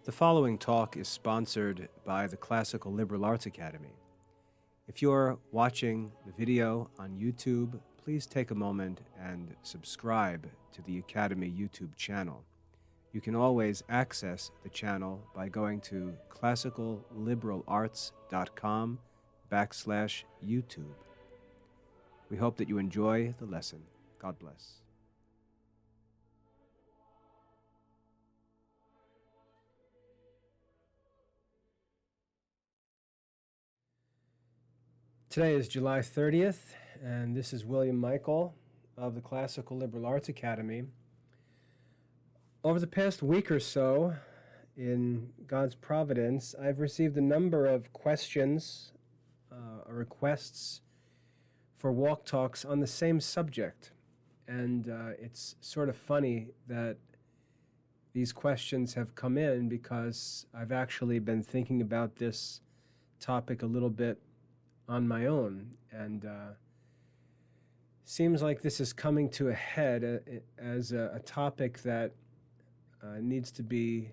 The following talk is sponsored by the Classical Liberal Arts Academy. If you're watching the video on YouTube, please take a moment and subscribe to the Academy YouTube channel. You can always access the channel by going to classicalliberarts.com/YouTube. We hope that you enjoy the lesson. God bless. Today is July 30th, and this is William Michael of the Classical Liberal Arts Academy. Over the past week or so, in God's providence, I've received a number of questions or requests for walk talks on the same subject. And it's sort of funny that these questions have come in because I've actually been thinking about this topic a little bit on my own, and seems like this is coming to a head as a topic that needs to be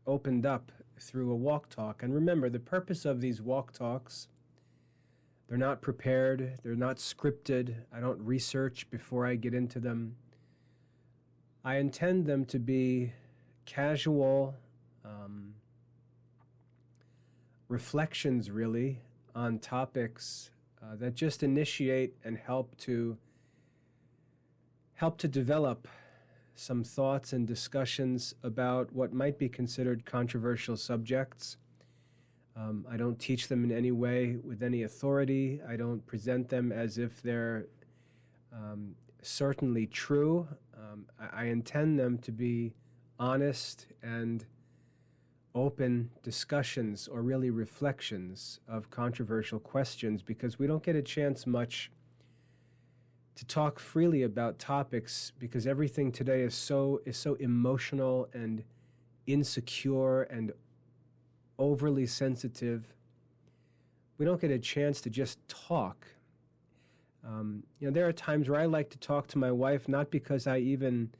opened up through a walk talk. And remember, the purpose of these walk talks, they're not prepared, they're not scripted, I don't research before I get into them. I intend them to be casual reflections, really, on topics that just initiate and help to develop some thoughts and discussions about what might be considered controversial subjects. I don't teach them in any way with any authority. I don't present them as if they're certainly true. I intend them to be honest and open discussions, or really reflections of controversial questions, because we don't get a chance much to talk freely about topics, because everything today is so emotional and insecure and overly sensitive. We don't get a chance to just talk. There are times where I like to talk to my wife, not because I even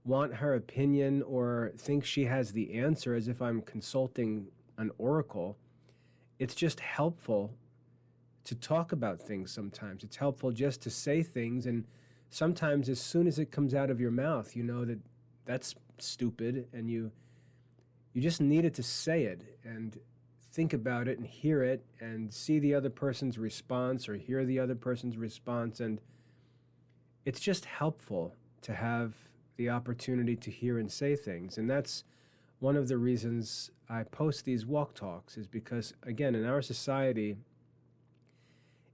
want her opinion or think she has the answer, as if I'm consulting an oracle. It's just helpful to talk about things sometimes. It's helpful just to say things, and sometimes as soon as it comes out of your mouth, you know that that's stupid, and you just needed to say it and think about it and hear it and see the other person's response or hear the other person's response. And it's just helpful to have the opportunity to hear and say things. And that's one of the reasons I post these walk talks, is because, again, in our society,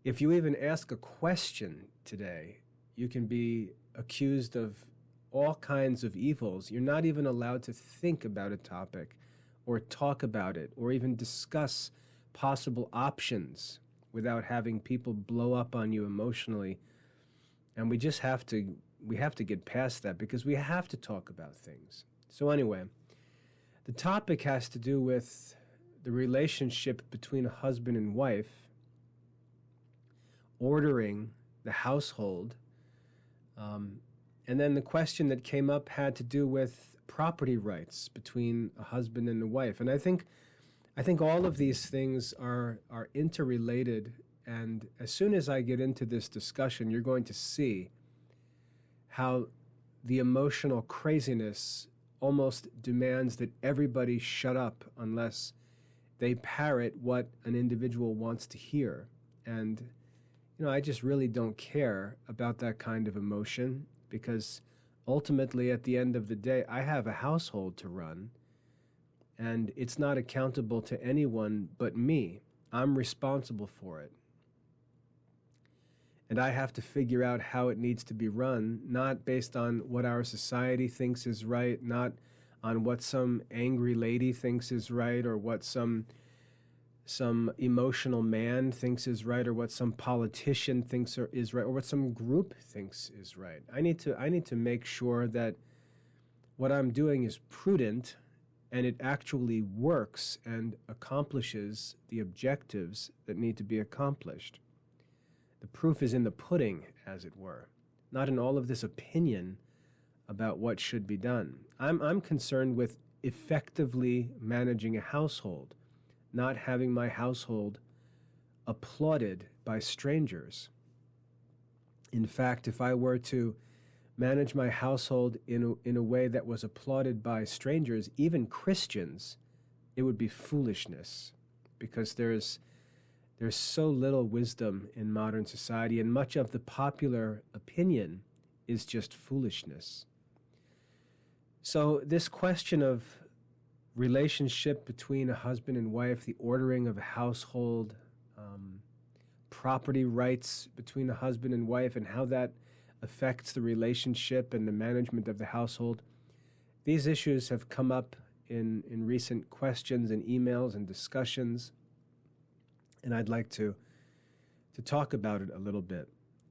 if you even ask a question today, you can be accused of all kinds of evils. You're not even allowed to think about a topic or talk about it or even discuss possible options without having people blow up on you emotionally. And we just have to get past that, because we have to talk about things. So anyway, the topic has to do with the relationship between a husband and wife, ordering the household. And then the question that came up had to do with property rights between a husband and a wife. And I think all of these things are interrelated. And as soon as I get into this discussion, you're going to see how the emotional craziness almost demands that everybody shut up unless they parrot what an individual wants to hear. And, I just really don't care about that kind of emotion, because ultimately, at the end of the day, I have a household to run, and it's not accountable to anyone but me. I'm responsible for it. And I have to figure out how it needs to be run, not based on what our society thinks is right, not on what some angry lady thinks is right, or what some emotional man thinks is right, or what some politician thinks is right, or what some group thinks is right. I need to make sure that what I'm doing is prudent, and it actually works and accomplishes the objectives that need to be accomplished. The proof is in the pudding, as it were, not in all of this opinion about what should be done. I'm concerned with effectively managing a household, not having my household applauded by strangers. In fact, if I were to manage my household in a way that was applauded by strangers, even Christians, it would be foolishness, because there's so little wisdom in modern society, and much of the popular opinion is just foolishness. So this question of relationship between a husband and wife, the ordering of a household, property rights between a husband and wife, and how that affects the relationship and the management of the household, these issues have come up in recent questions and emails and discussions, and I'd like to talk about it a little bit.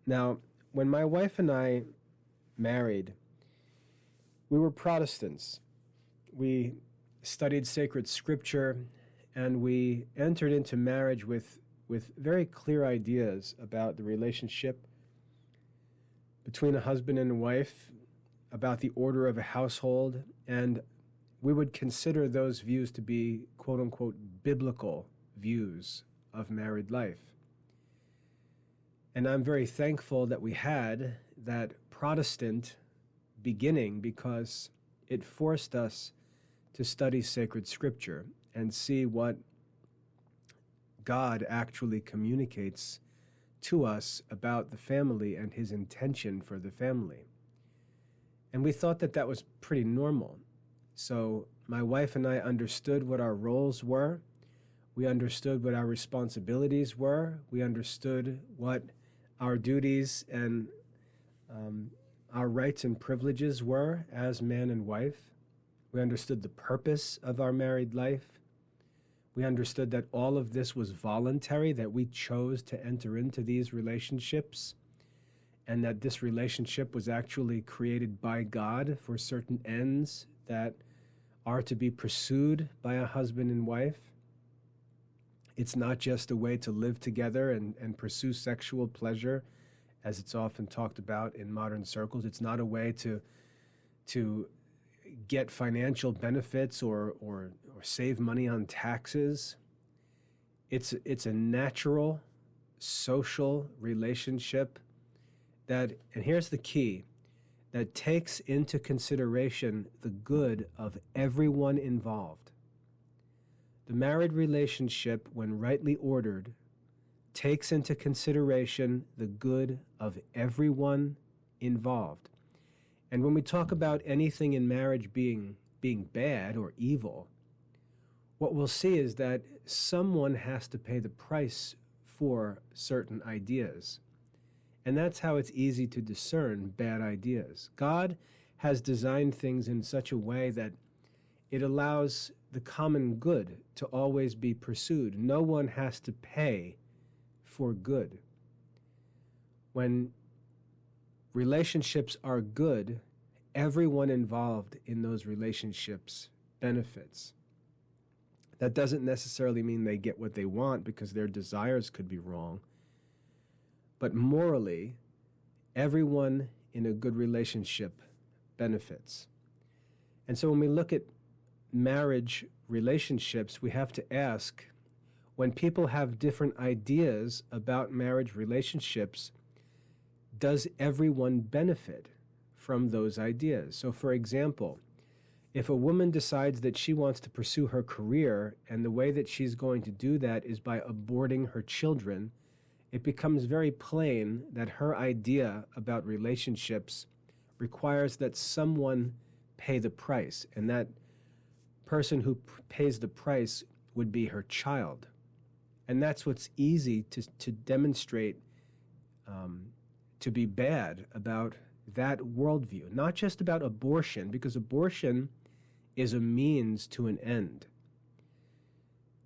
Now, when my wife and I married, we were Protestants. We studied sacred scripture, and we entered into marriage with very clear ideas about the relationship between a husband and a wife, about the order of a household, and we would consider those views to be quote-unquote biblical views of married life. And I'm very thankful that we had that Protestant beginning, because it forced us to study sacred scripture and see what God actually communicates to us about the family and his intention for the family. And we thought that that was pretty normal. So my wife and I understood what our roles were. We understood what our responsibilities were. We understood what our duties and our rights and privileges were as man and wife. We understood the purpose of our married life. We understood that all of this was voluntary, that we chose to enter into these relationships, and that this relationship was actually created by God for certain ends that are to be pursued by a husband and wife. It's not just a way to live together and pursue sexual pleasure, as it's often talked about in modern circles. It's not a way to get financial benefits or save money on taxes. It's a natural social relationship that, and here's the key, that takes into consideration the good of everyone involved. The married relationship, when rightly ordered, takes into consideration the good of everyone involved. And when we talk about anything in marriage being bad or evil, what we'll see is that someone has to pay the price for certain ideas. And that's how it's easy to discern bad ideas. God has designed things in such a way that it allows the common good to always be pursued. No one has to pay for good. When relationships are good, everyone involved in those relationships benefits. That doesn't necessarily mean they get what they want, because their desires could be wrong. But morally, everyone in a good relationship benefits. And so when we look at marriage relationships, we have to ask, when people have different ideas about marriage relationships, does everyone benefit from those ideas? So for example, if a woman decides that she wants to pursue her career, and the way that she's going to do that is by aborting her children, it becomes very plain that her idea about relationships requires that someone pay the price, and that person who pays the price would be her child. And that's what's easy to demonstrate to be bad about that worldview. Not just about abortion, because abortion is a means to an end.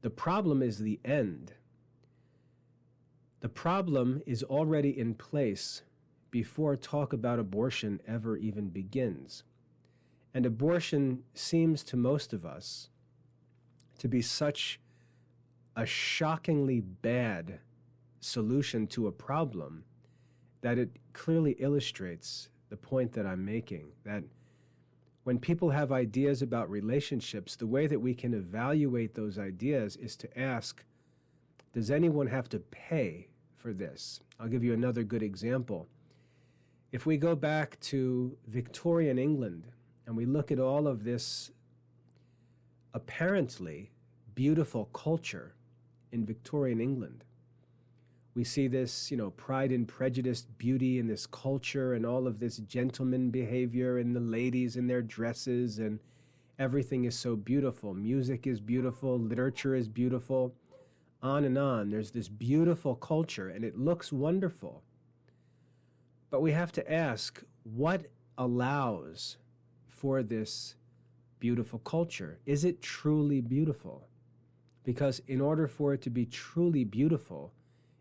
The problem is the end. The problem is already in place before talk about abortion ever even begins. And abortion seems to most of us to be such a shockingly bad solution to a problem that it clearly illustrates the point that I'm making, that when people have ideas about relationships, the way that we can evaluate those ideas is to ask, does anyone have to pay for this? I'll give you another good example. If we go back to Victorian England and we look at all of this apparently beautiful culture in Victorian England, we see this, Pride and Prejudice beauty in this culture and all of this gentleman behavior and the ladies in their dresses, and everything is so beautiful. Music is beautiful, literature is beautiful, on and on. There's this beautiful culture and it looks wonderful. But we have to ask, what allows for this beautiful culture? Is it truly beautiful? Because in order for it to be truly beautiful,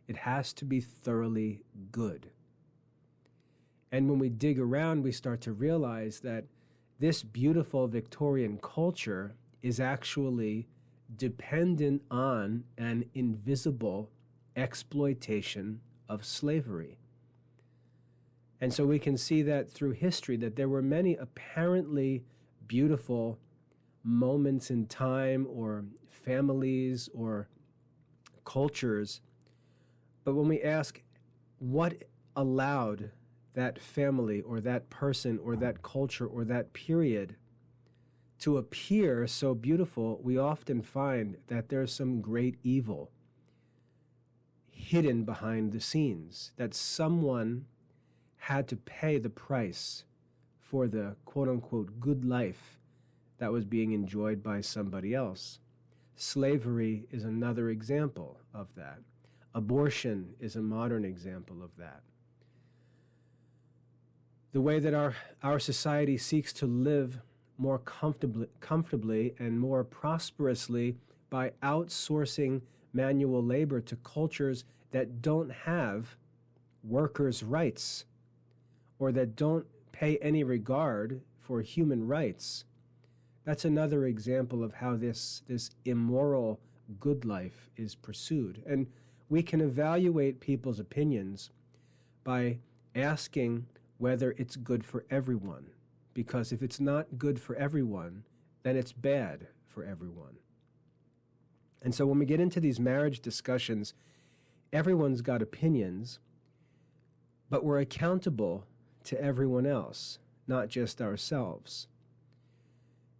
it has to be thoroughly good. And when we dig around, we start to realize that this beautiful Victorian culture is actually dependent on an invisible exploitation of slavery. And so we can see that through history, that there were many apparently beautiful moments in time or families or cultures. But when we ask what allowed that family or that person or that culture or that period to appear so beautiful, we often find that there's some great evil hidden behind the scenes, that someone had to pay the price for the quote-unquote good life that was being enjoyed by somebody else. Slavery is another example of that. Abortion is a modern example of that. The way that our society seeks to live more comfortably and more prosperously by outsourcing manual labor to cultures that don't have workers' rights or that don't pay any regard for human rights. That's another example of how this immoral good life is pursued. And we can evaluate people's opinions by asking whether it's good for everyone. Because if it's not good for everyone, then it's bad for everyone. And so when we get into these marriage discussions, everyone's got opinions, but we're accountable to everyone else, not just ourselves.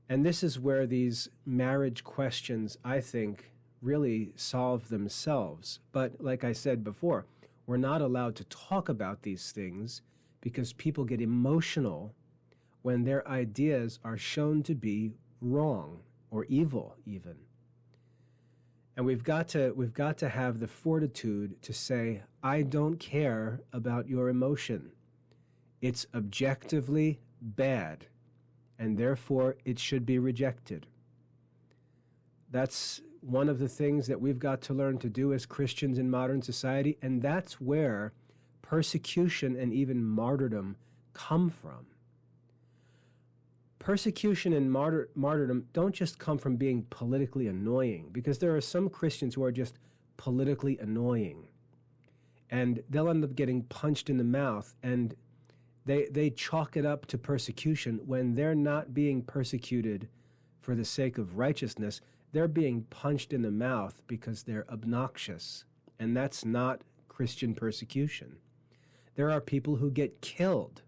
And this is where these marriage questions, I think, really solve themselves. But like I said before, we're not allowed to talk about these things because people get emotional when their ideas are shown to be wrong or evil even. And we've got to have the fortitude to say, I don't care about your emotion. It's objectively bad, and therefore it should be rejected. That's one of the things that we've got to learn to do as Christians in modern society, and that's where persecution and even martyrdom come from. Persecution and martyrdom don't just come from being politically annoying, because there are some Christians who are just politically annoying, and they'll end up getting punched in the mouth, and they chalk it up to persecution when they're not being persecuted for the sake of righteousness. They're being punched in the mouth because they're obnoxious, and that's not Christian persecution. There are people who get killed,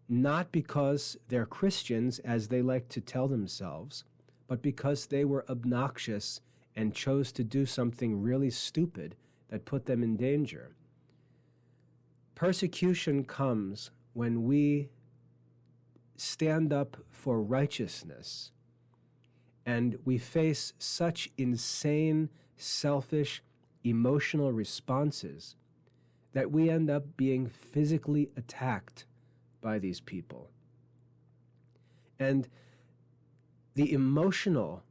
not because they're Christians, as they like to tell themselves, but because they were obnoxious and chose to do something really stupid that put them in danger. Persecution comes when we stand up for righteousness and we face such insane, selfish, emotional responses that we end up being physically attacked by these people. And the emotional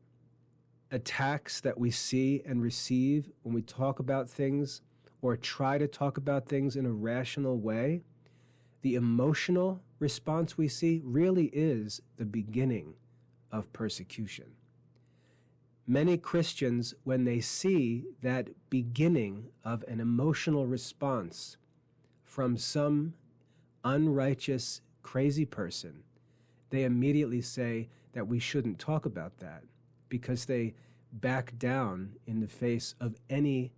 attacks that we see and receive when we talk about things or try to talk about things in a rational way, the emotional response we see really is the beginning of persecution. Many Christians, when they see that beginning of an emotional response from some unrighteous, crazy person, they immediately say that we shouldn't talk about that because they back down in the face of any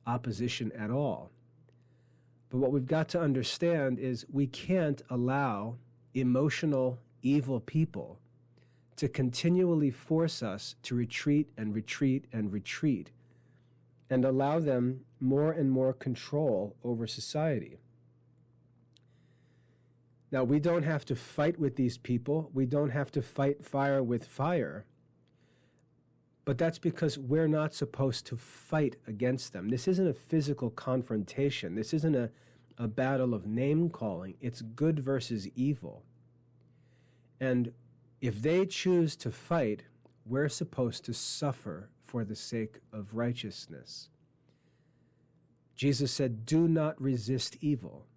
opposition at all. But what we've got to understand is we can't allow emotional, evil people to continually force us to retreat and retreat and retreat and allow them more and more control over society. Now, we don't have to fight with these people. We don't have to fight fire with fire. But that's because we're not supposed to fight against them. This isn't a physical confrontation. This isn't a battle of name-calling. It's good versus evil. And if they choose to fight, we're supposed to suffer for the sake of righteousness. Jesus said, "Do not resist evil."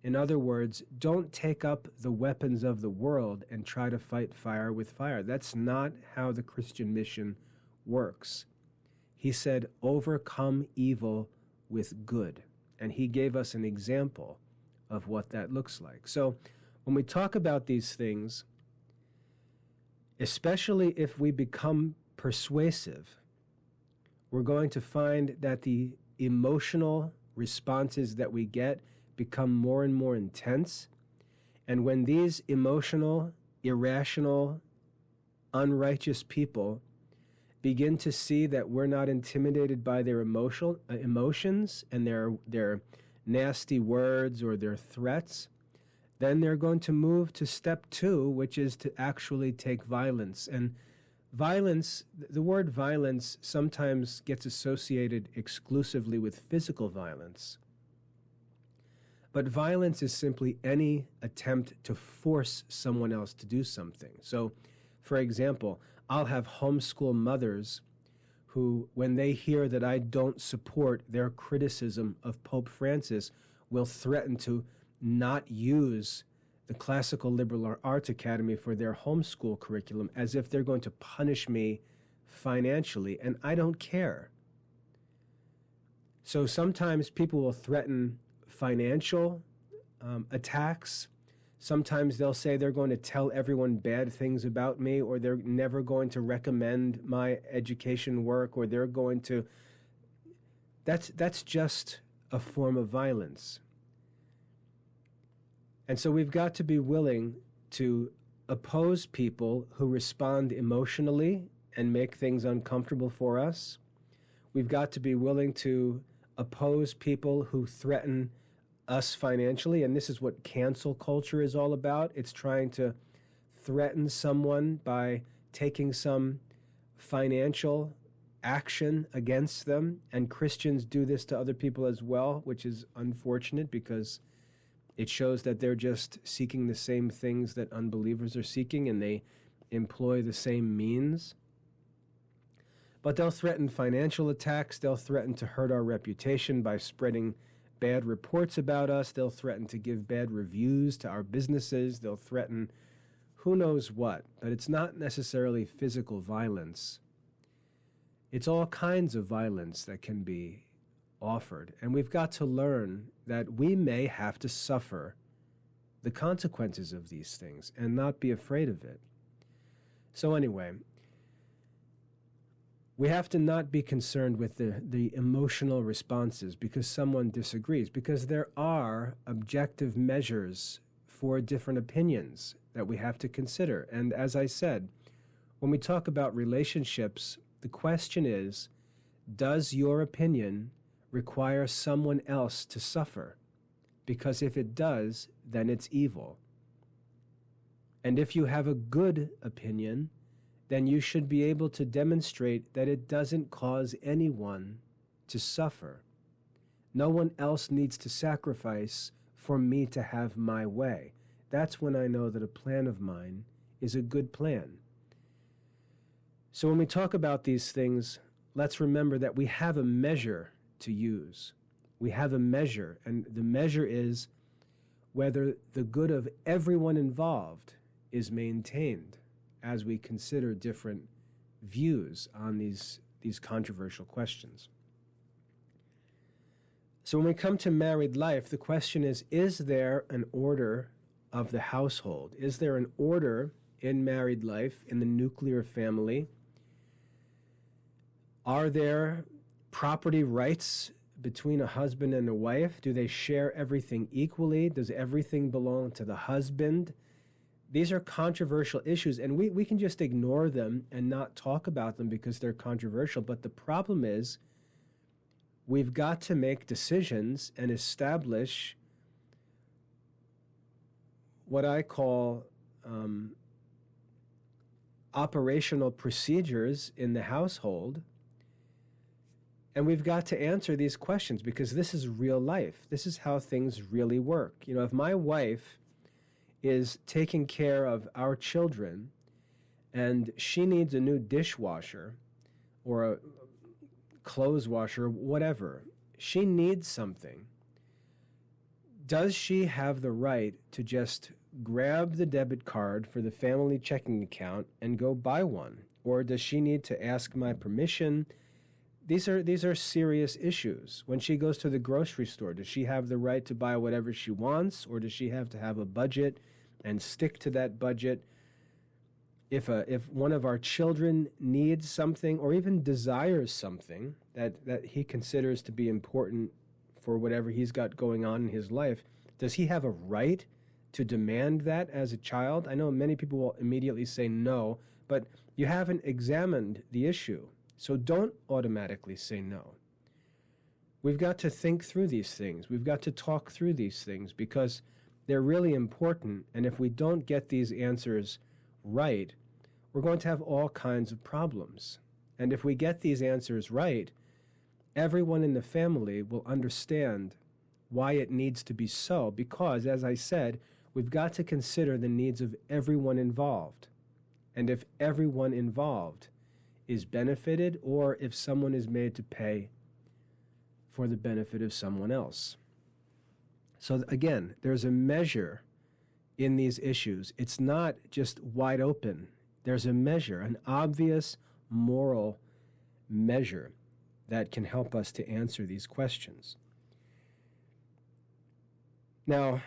In other words, don't take up the weapons of the world and try to fight fire with fire. That's not how the Christian mission works. He said, overcome evil with good. And he gave us an example of what that looks like. So when we talk about these things, especially if we become persuasive, we're going to find that the emotional responses that we get become more and more intense. And when these emotional, irrational, unrighteous people begin to see that we're not intimidated by their emotions and their nasty words or their threats, then they're going to move to step 2, which is to actually take violence. And violence, the word violence sometimes gets associated exclusively with physical violence. But violence is simply any attempt to force someone else to do something. So, for example, I'll have homeschool mothers who, when they hear that I don't support their criticism of Pope Francis, will threaten to not use the Classical Liberal Arts Academy for their homeschool curriculum, as if they're going to punish me financially, and I don't care. So sometimes people will threaten financial attacks. Sometimes they'll say they're going to tell everyone bad things about me, or they're never going to recommend my education work, or they're going to... That's just a form of violence. And so we've got to be willing to oppose people who respond emotionally and make things uncomfortable for us. We've got to be willing to oppose people who threaten us financially, and this is what cancel culture is all about. It's trying to threaten someone by taking some financial action against them, and Christians do this to other people as well, which is unfortunate because it shows that they're just seeking the same things that unbelievers are seeking, and they employ the same means. But they'll threaten financial attacks. They'll threaten to hurt our reputation by spreading bad reports about us. They'll threaten to give bad reviews to our businesses. They'll threaten who knows what. But it's not necessarily physical violence. It's all kinds of violence that can be offered. And we've got to learn that we may have to suffer the consequences of these things and not be afraid of it. So anyway, we have to not be concerned with the emotional responses because someone disagrees, because there are objective measures for different opinions that we have to consider. And as I said, when we talk about relationships, the question is, does your opinion require someone else to suffer? Because if it does, then it's evil. And if you have a good opinion, then you should be able to demonstrate that it doesn't cause anyone to suffer. No one else needs to sacrifice for me to have my way. That's when I know that a plan of mine is a good plan. So when we talk about these things, let's remember that we have a measure to use. We have a measure, and the measure is whether the good of everyone involved is maintained as we consider different views on these controversial questions. So when we come to married life, the question is there an order of the household? Is there an order in married life, in the nuclear family? Are there property rights between a husband and a wife? Do they share everything equally? Does everything belong to the husband? These are controversial issues, and we can just ignore them and not talk about them because they're controversial. But the problem is we've got to make decisions and establish what I call operational procedures in the household. And we've got to answer these questions because this is real life. This is how things really work. You know, if my wife is taking care of our children and she needs a new dishwasher or a clothes washer, whatever, she needs something, does she have the right to just grab the debit card for the family checking account and go buy one? Or does she need to ask my permission? These are serious issues. When she goes to the grocery store, does she have the right to buy whatever she wants, or does she have to have a budget and stick to that budget? If one of our children needs something or even desires something that he considers to be important for whatever he's got going on in his life, does he have a right to demand that as a child? I know many people will immediately say no, but you haven't examined the issue. So don't automatically say no. We've got to think through these things. We've got to talk through these things because they're really important. And if we don't get these answers right, we're going to have all kinds of problems. And if we get these answers right, everyone in the family will understand why it needs to be so. Because, as I said, we've got to consider the needs of everyone involved. And if everyone involved is benefited, or if someone is made to pay for the benefit of someone else. So again, there's a measure in these issues. It's not just wide open. There's a measure, an obvious moral measure that can help us to answer these questions. Now,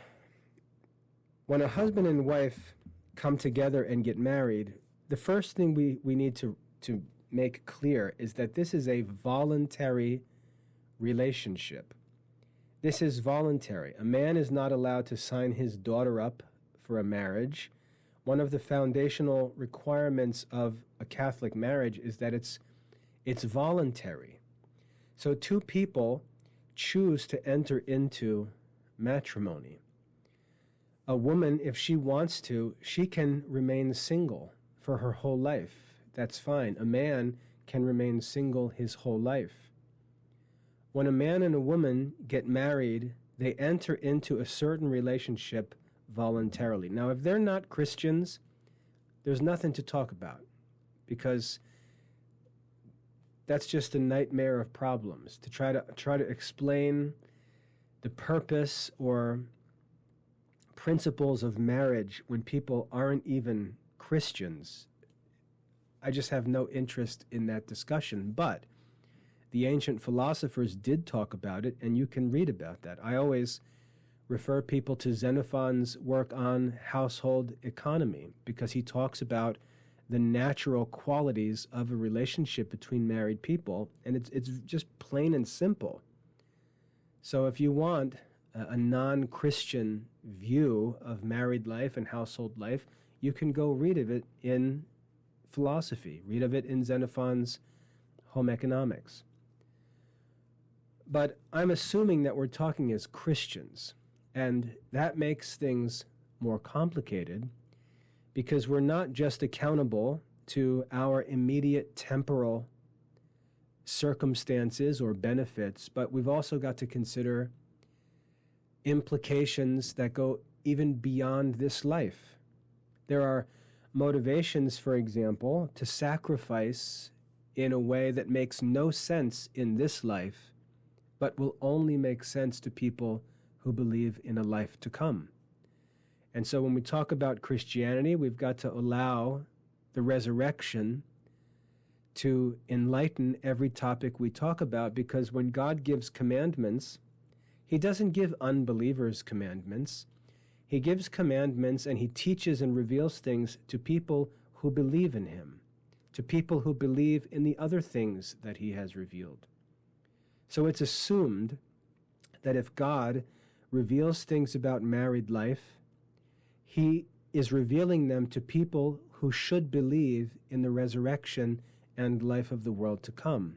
when a husband and wife come together and get married, the first thing we need to make clear is that this is a voluntary relationship. This is voluntary. A man is not allowed to sign his daughter up for a marriage. One of the foundational requirements of a Catholic marriage is that it's voluntary. So two people choose to enter into matrimony. A woman, if she wants to, she can remain single for her whole life. That's fine. A man can remain single his whole life. When a man and a woman get married, they enter into a certain relationship voluntarily. Now, if they're not Christians, there's nothing to talk about because that's just a nightmare of problems to try to explain the purpose or principles of marriage when people aren't even Christians. I just have no interest in that discussion, but the ancient philosophers did talk about it, and you can read about that. I always refer people to Xenophon's work on household economy because he talks about the natural qualities of a relationship between married people, and it's just plain and simple. So if you want a non-Christian view of married life and household life, you can go read of it in philosophy, read of it in Xenophon's Home Economics. But I'm assuming that we're talking as Christians, and that makes things more complicated because we're not just accountable to our immediate temporal circumstances or benefits, but we've also got to consider implications that go even beyond this life. There are motivations, for example, to sacrifice in a way that makes no sense in this life, but will only make sense to people who believe in a life to come. And so when we talk about Christianity, we've got to allow the resurrection to enlighten every topic we talk about, because when God gives commandments, he doesn't give unbelievers commandments. He gives commandments and he teaches and reveals things to people who believe in him, to people who believe in the other things that he has revealed. So it's assumed that if God reveals things about married life, he is revealing them to people who should believe in the resurrection and life of the world to come.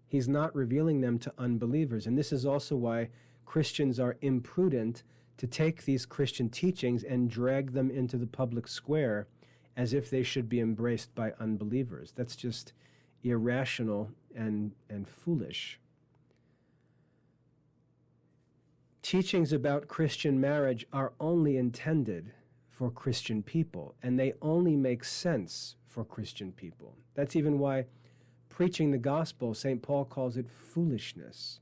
He's not revealing them to unbelievers. And this is also why Christians are imprudent to take these Christian teachings and drag them into the public square as if they should be embraced by unbelievers. That's just irrational and foolish. Teachings about Christian marriage are only intended for Christian people, and they only make sense for Christian people. That's even why preaching the gospel, St. Paul calls it foolishness,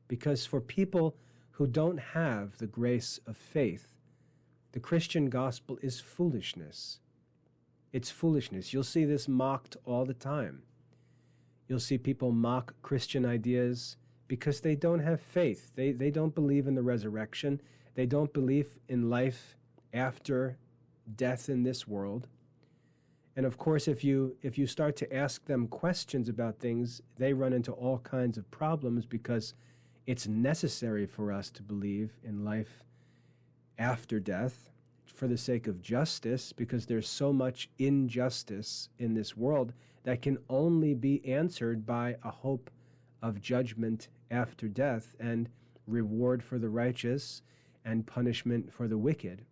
because for people who don't have the grace of faith, the Christian gospel is foolishness. It's foolishness. You'll see this mocked all the time. You'll see people mock Christian ideas because they don't have faith. They don't believe in the resurrection. They don't believe in life after death in this world. And of course, if you start to ask them questions about things, they run into all kinds of problems because it's necessary for us to believe in life after death for the sake of justice, because there's so much injustice in this world that can only be answered by a hope of judgment after death and reward for the righteous and punishment for the wicked.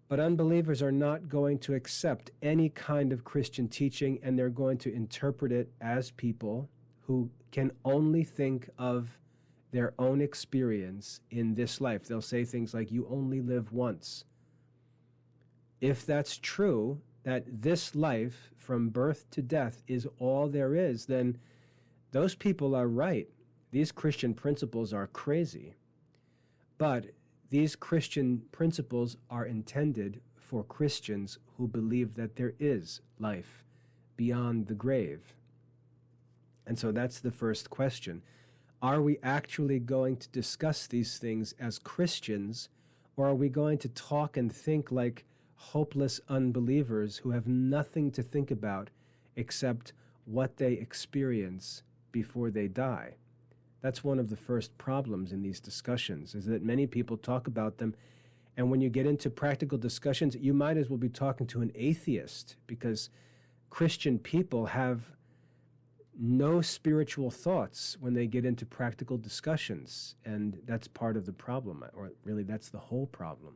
But unbelievers are not going to accept any kind of Christian teaching, and they're going to interpret it as people who can only think of their own experience in this life. They'll say things like, you only live once. If that's true, that this life from birth to death is all there is, then those people are right. These Christian principles are crazy. But these Christian principles are intended for Christians who believe that there is life beyond the grave. And so that's the first question. Are we actually going to discuss these things as Christians, or are we going to talk and think like hopeless unbelievers who have nothing to think about except what they experience before they die? That's one of the first problems in these discussions, is that many people talk about them, and when you get into practical discussions, you might as well be talking to an atheist, because Christian people have no spiritual thoughts when they get into practical discussions, and that's part of the problem, or really that's the whole problem.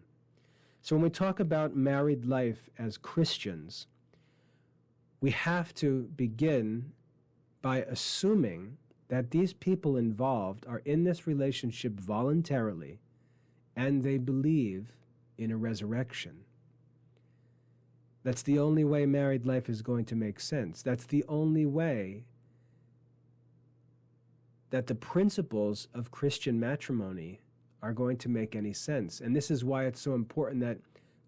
So when we talk about married life as Christians, we have to begin by assuming that these people involved are in this relationship voluntarily, and they believe in a resurrection. That's the only way married life is going to make sense. That's the only way that the principles of Christian matrimony are going to make any sense. And this is why it's so important that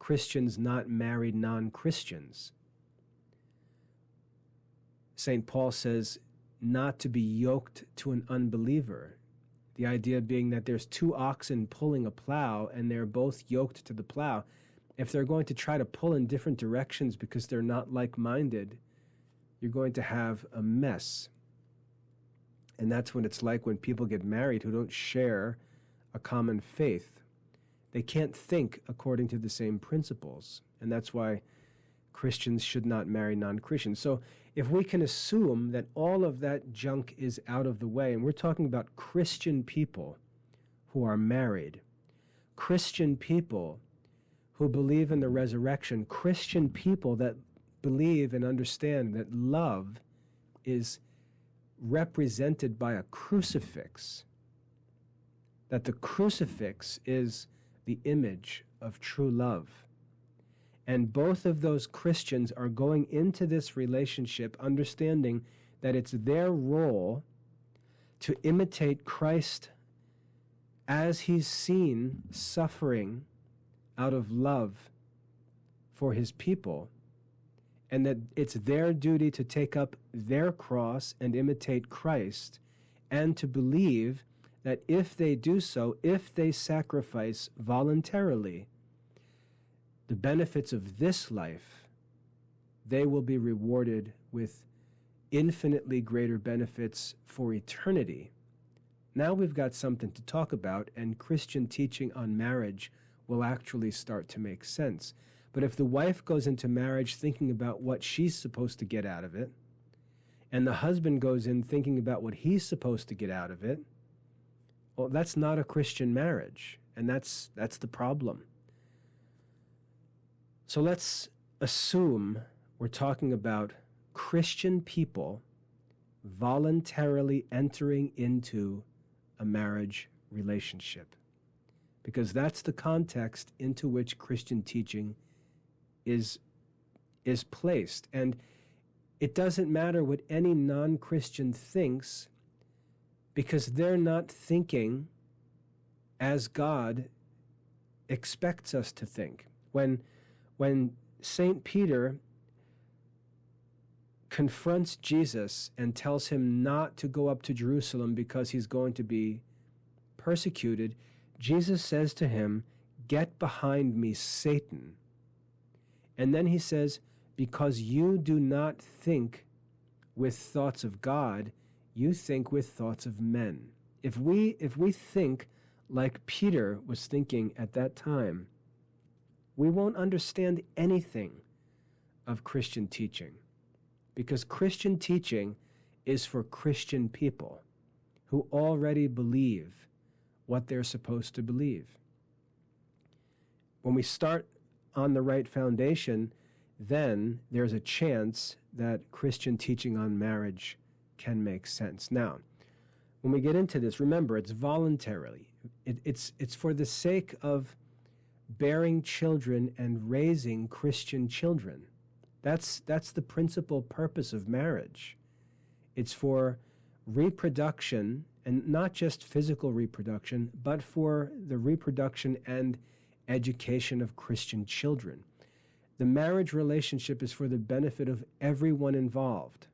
Christians not marry non-Christians. St. Paul says not to be yoked to an unbeliever. The idea being that there's two oxen pulling a plow and they're both yoked to the plow. If they're going to try to pull in different directions because they're not like-minded, you're going to have a mess. And that's what it's like when people get married who don't share a common faith. They can't think according to the same principles. And that's why Christians should not marry non-Christians. So if we can assume that all of that junk is out of the way, and we're talking about Christian people who are married, Christian people who believe in the resurrection, Christian people that believe and understand that love is represented by a crucifix, that the crucifix is the image of true love. And both of those Christians are going into this relationship understanding that it's their role to imitate Christ as he's seen suffering out of love for his people, and that it's their duty to take up their cross and imitate Christ, and to believe that if they do so, if they sacrifice voluntarily the benefits of this life, they will be rewarded with infinitely greater benefits for eternity. Now we've got something to talk about, and Christian teaching on marriage will actually start to make sense. But if the wife goes into marriage thinking about what she's supposed to get out of it, and the husband goes in thinking about what he's supposed to get out of it, well, that's not a Christian marriage, and that's the problem. So let's assume we're talking about Christian people voluntarily entering into a marriage relationship, because that's the context into which Christian teaching is placed. And it doesn't matter what any non-Christian thinks, because they're not thinking as God expects us to think. When St. Peter confronts Jesus and tells him not to go up to Jerusalem because he's going to be persecuted, Jesus says to him, "Get behind me, Satan." And then he says, "Because you do not think with thoughts of God, you think with thoughts of men." If we think like Peter was thinking at that time, we won't understand anything of Christian teaching, because Christian teaching is for Christian people who already believe what they're supposed to believe. When we start on the right foundation, then there's a chance that Christian teaching on marriage can make sense. Now, when we get into this, remember, it's voluntarily. It's for the sake of bearing children and raising Christian children. That's the principal purpose of marriage. It's for reproduction, and not just physical reproduction, but for the reproduction and education of Christian children. The marriage relationship is for the benefit of everyone involved.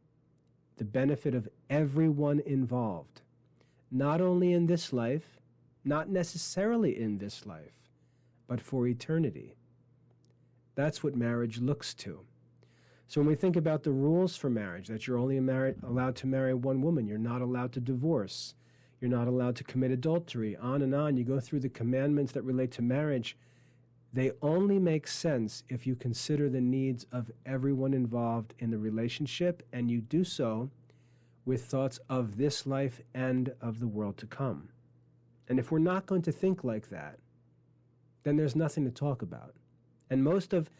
The benefit of everyone involved. Not only in this life, not necessarily in this life, but for eternity. That's what marriage looks to. So when we think about the rules for marriage, that you're only allowed to marry one woman, you're not allowed to divorce, you're not allowed to commit adultery, on and on, you go through the commandments that relate to marriage, they only make sense if you consider the needs of everyone involved in the relationship, and you do so with thoughts of this life and of the world to come. And if we're not going to think like that, then there's nothing to talk about. And most of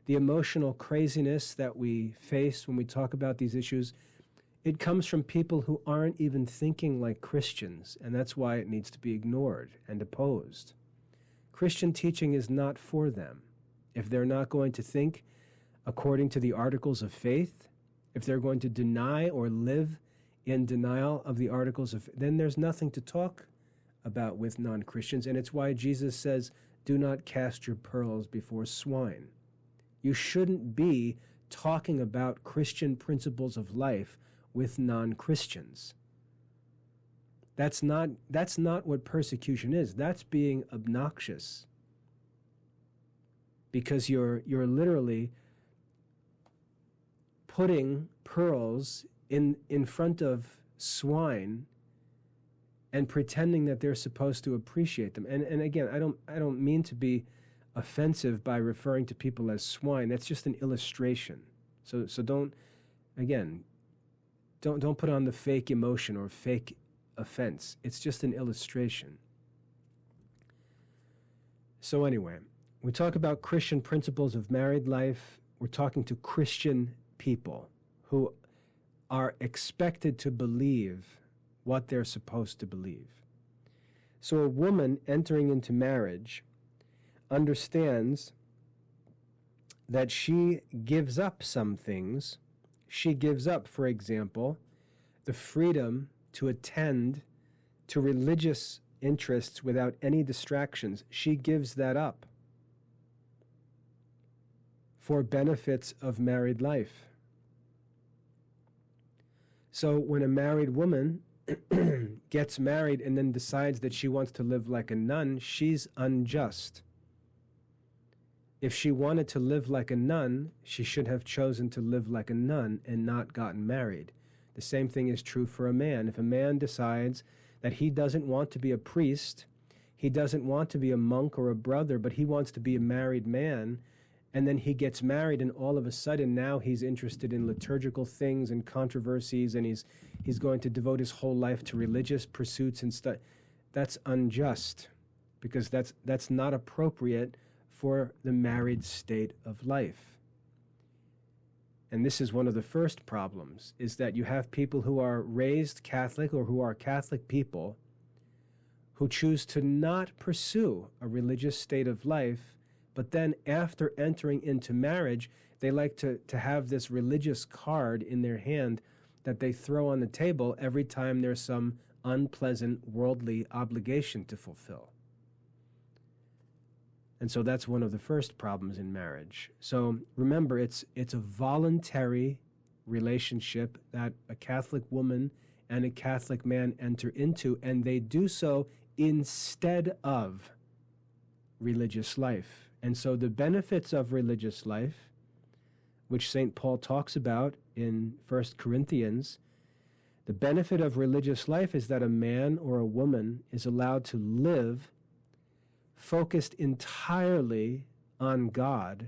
the emotional craziness that we face when we talk about these issues, it comes from people who aren't even thinking like Christians, and that's why it needs to be ignored and opposed. Christian teaching is not for them. If they're not going to think according to the articles of faith, if they're going to deny or live in denial of the articles of faith, then there's nothing to talk about with non-Christians, and it's why Jesus says, "Do not cast your pearls before swine." You shouldn't be talking about Christian principles of life with non-Christians. That's not what persecution is. That's being obnoxious. Because you're literally putting pearls in front of swine and pretending that they're supposed to appreciate them. And again, I don't mean to be offensive by referring to people as swine. That's just an illustration. So don't put on the fake emotion or fake offense. It's just an illustration. So anyway, we talk about Christian principles of married life. We're talking to Christian people who are expected to believe what they're supposed to believe. So a woman entering into marriage understands that she gives up some things. She gives up, for example, the freedom to attend to religious interests without any distractions. She gives that up for benefits of married life. So when a married woman gets married and then decides that she wants to live like a nun, she's unjust. If she wanted to live like a nun, she should have chosen to live like a nun and not gotten married. The same thing is true for a man. If a man decides that he doesn't want to be a priest, he doesn't want to be a monk or a brother, but he wants to be a married man, and then he gets married, and all of a sudden now he's interested in liturgical things and controversies, and he's going to devote his whole life to religious pursuits and stuff. That's unjust, because that's not appropriate for the married state of life. And this is one of the first problems, is that you have people who are raised Catholic or who are Catholic people who choose to not pursue a religious state of life, but then after entering into marriage, they like to have this religious card in their hand that they throw on the table every time there's some unpleasant worldly obligation to fulfill. And so that's one of the first problems in marriage. So remember, it's a voluntary relationship that a Catholic woman and a Catholic man enter into, and they do so instead of religious life. And so the benefits of religious life, which St. Paul talks about in 1 Corinthians, the benefit of religious life is that a man or a woman is allowed to live focused entirely on God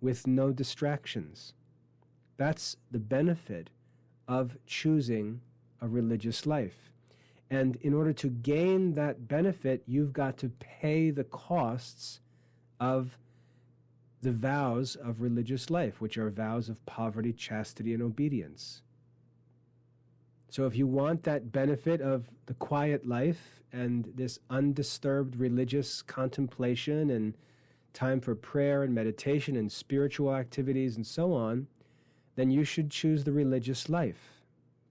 with no distractions. That's the benefit of choosing a religious life. And in order to gain that benefit, you've got to pay the costs of the vows of religious life, which are vows of poverty, chastity, and obedience. So if you want that benefit of the quiet life and this undisturbed religious contemplation and time for prayer and meditation and spiritual activities and so on, then you should choose the religious life.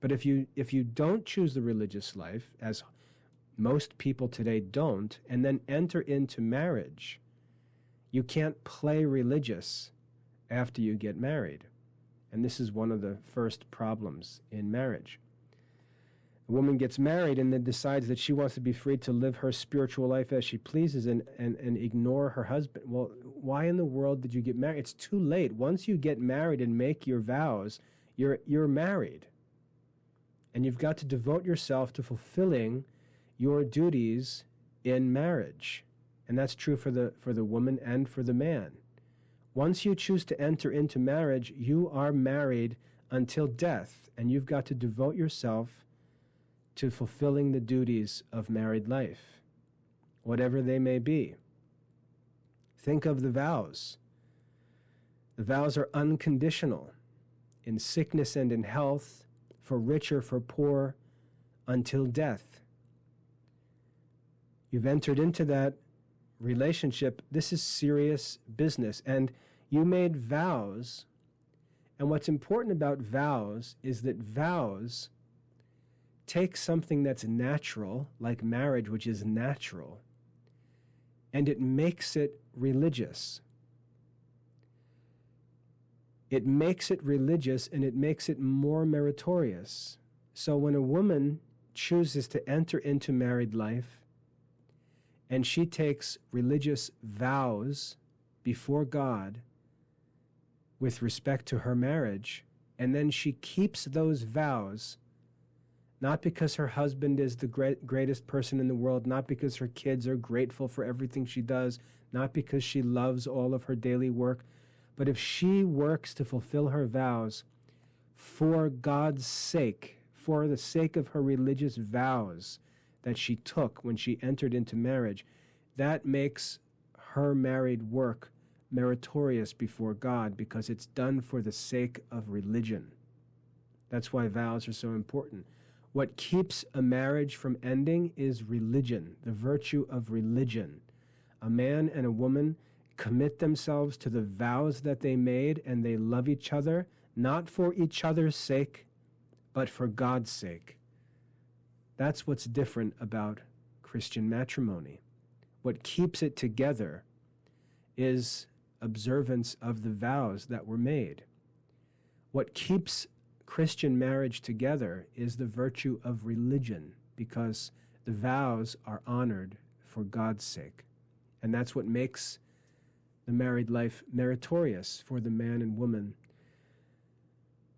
But if you don't choose the religious life, as most people today don't, and then enter into marriage, you can't play religious after you get married. And this is one of the first problems in marriage. A woman gets married and then decides that she wants to be free to live her spiritual life as she pleases and ignore her husband. Well, why in the world did you get married? It's too late. Once you get married and make your vows, you're married. And you've got to devote yourself to fulfilling your duties in marriage. And that's true for the woman and for the man. Once you choose to enter into marriage, you are married until death, and you've got to devote yourself to fulfilling the duties of married life, whatever they may be. Think of the vows. The vows are unconditional, in sickness and in health, for rich or for poor, until death. You've entered into that relationship. This is serious business, and you made vows. And what's important about vows is that vows take something that's natural, like marriage, which is natural, and it makes it religious. It makes it religious, and it makes it more meritorious. So when a woman chooses to enter into married life, and she takes religious vows before God with respect to her marriage, and then she keeps those vows, not because her husband is the greatest person in the world, not because her kids are grateful for everything she does, not because she loves all of her daily work, but if she works to fulfill her vows for God's sake, for the sake of her religious vows that she took when she entered into marriage, that makes her married work meritorious before God, because it's done for the sake of religion. That's why vows are so important. What keeps a marriage from ending is religion, the virtue of religion. A man and a woman commit themselves to the vows that they made, and they love each other, not for each other's sake, but for God's sake. That's what's different about Christian matrimony. What keeps it together is observance of the vows that were made. What keeps Christian marriage together is the virtue of religion. because the vows are honored for God's sake. And that's what makes the married life meritorious for the man and woman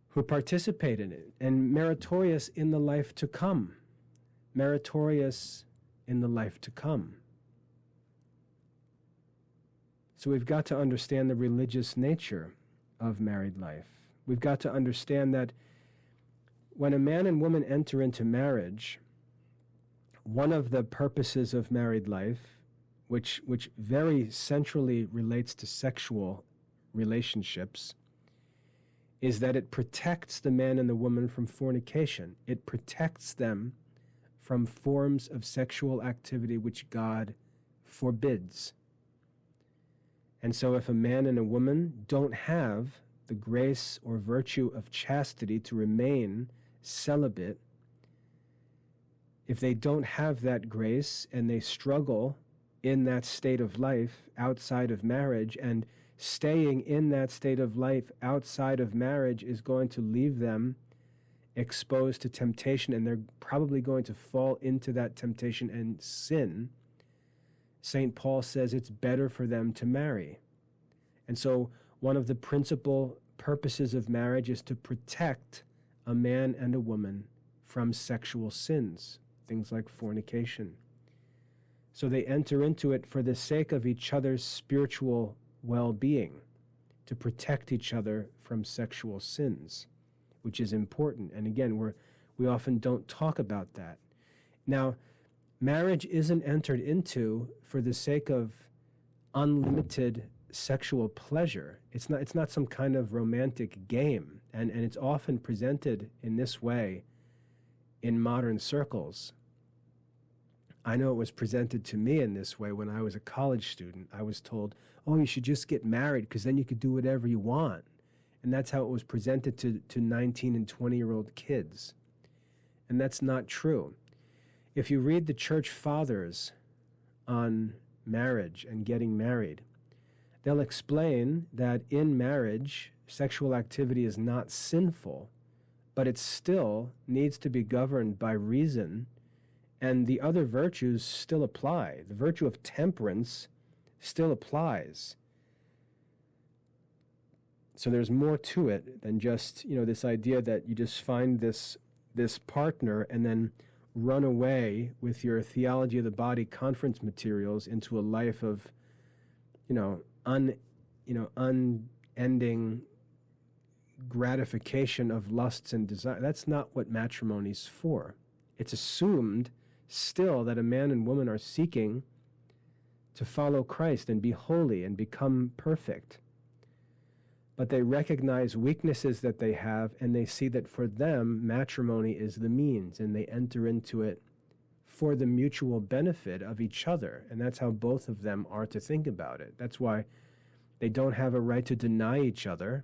who participate in it, and meritorious in the life to come. Meritorious in the life to come. So we've got to understand the religious nature of married life. We've got to understand that when a man and woman enter into marriage, one of the purposes of married life, which very centrally relates to sexual relationships, is that it protects the man and the woman from fornication. It protects them from forms of sexual activity which God forbids. And so if a man and a woman don't have the grace or virtue of chastity to remain celibate, if they don't have that grace and they struggle in that state of life outside of marriage, and staying in that state of life outside of marriage is going to leave them exposed to temptation, and they're probably going to fall into that temptation and sin, St. Paul says it's better for them to marry. And so one of the principal purposes of marriage is to protect a man and a woman from sexual sins, things like fornication. So they enter into it for the sake of each other's spiritual well-being, to protect each other from sexual sins, which is important. And again, we often don't talk about that. Now, marriage isn't entered into for the sake of unlimited sexual pleasure. It's not some kind of romantic game, and it's often presented in this way in modern circles. I know it was presented to me in this way when I was a college student. I was told, oh, you should just get married because then you could do whatever you want. And that's how it was presented to 19 and 20-year-old kids. And that's not true. If you read the church fathers on marriage and getting married, they'll explain that in marriage, sexual activity is not sinful, but it still needs to be governed by reason, and the other virtues still apply. The virtue of temperance still applies. So there's more to it than just, this idea that you just find this partner and then run away with your theology of the body conference materials into a life of, unending gratification of lusts and desire. That's not what matrimony's for. It's assumed still that a man and woman are seeking to follow Christ and be holy and become perfect. But they recognize weaknesses that they have, and they see that for them, matrimony is the means, and they enter into it for the mutual benefit of each other. And that's how both of them are to think about it. That's why they don't have a right to deny each other,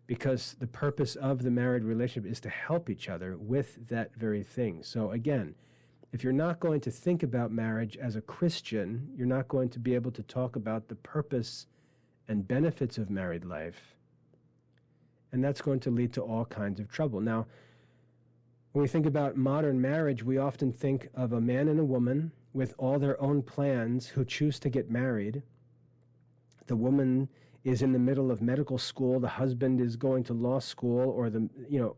because the purpose of the married relationship is to help each other with that very thing. So again, if you're not going to think about marriage as a Christian, you're not going to be able to talk about the purpose and benefits of married life. And that's going to lead to all kinds of trouble. Now, when we think about modern marriage, we often think of a man and a woman with all their own plans who choose to get married. The woman is in the middle of medical school, the husband is going to law school, or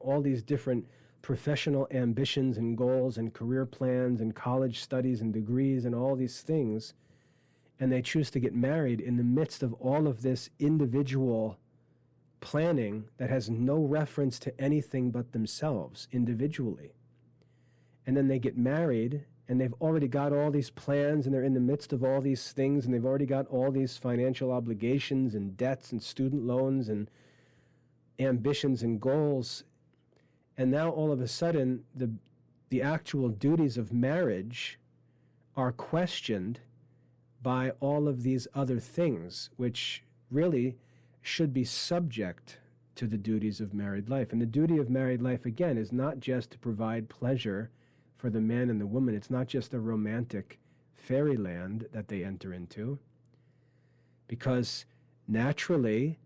all these different professional ambitions and goals and career plans and college studies and degrees and all these things. And they choose to get married in the midst of all of this individual planning that has no reference to anything but themselves individually. And then they get married, and they've already got all these plans, and they're in the midst of all these things, and they've already got all these financial obligations and debts and student loans and ambitions and goals. And now all of a sudden, the actual duties of marriage are questioned by all of these other things, which really should be subject to the duties of married life. And the duty of married life, again, is not just to provide pleasure for the man and the woman. It's not just a romantic fairyland that they enter into, because naturally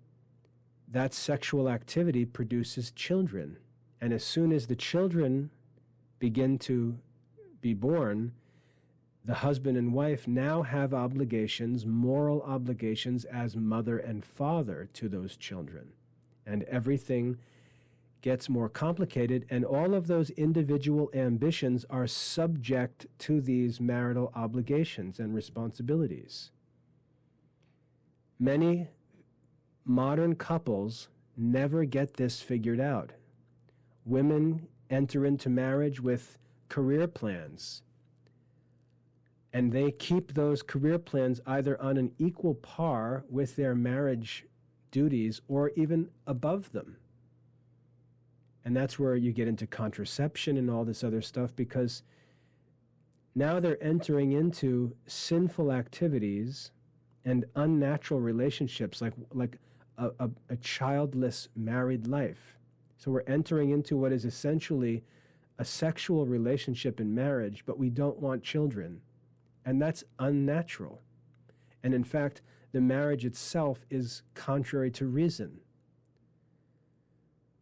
that sexual activity produces children. And as soon as the children begin to be born, the husband and wife now have obligations, moral obligations as mother and father to those children. And everything gets more complicated, and all of those individual ambitions are subject to these marital obligations and responsibilities. Many modern couples never get this figured out. Women enter into marriage with career plans, and they keep those career plans either on an equal par with their marriage duties or even above them. And that's where you get into contraception and all this other stuff, because now they're entering into sinful activities and unnatural relationships, like a childless married life. So we're entering into what is essentially a sexual relationship in marriage, but we don't want children. And that's unnatural. And in fact, the marriage itself is contrary to reason.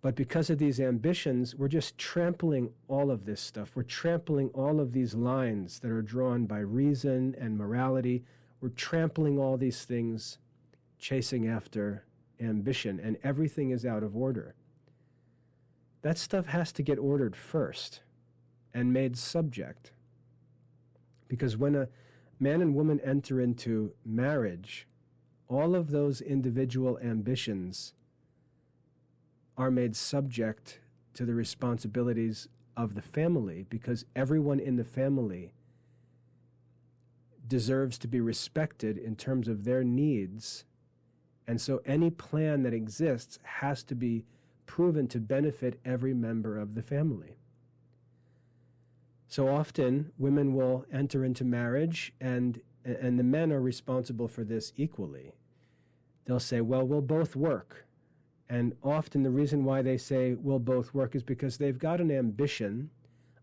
But because of these ambitions, we're just trampling all of this stuff. We're trampling all of these lines that are drawn by reason and morality. We're trampling all these things, chasing after ambition, and everything is out of order. That stuff has to get ordered first and made subject. Because when a man and woman enter into marriage, all of those individual ambitions are made subject to the responsibilities of the family, because everyone in the family deserves to be respected in terms of their needs. And so any plan that exists has to be proven to benefit every member of the family. So often, women will enter into marriage, and the men are responsible for this equally. They'll say, well, we'll both work. And often the reason why they say we'll both work is because they've got an ambition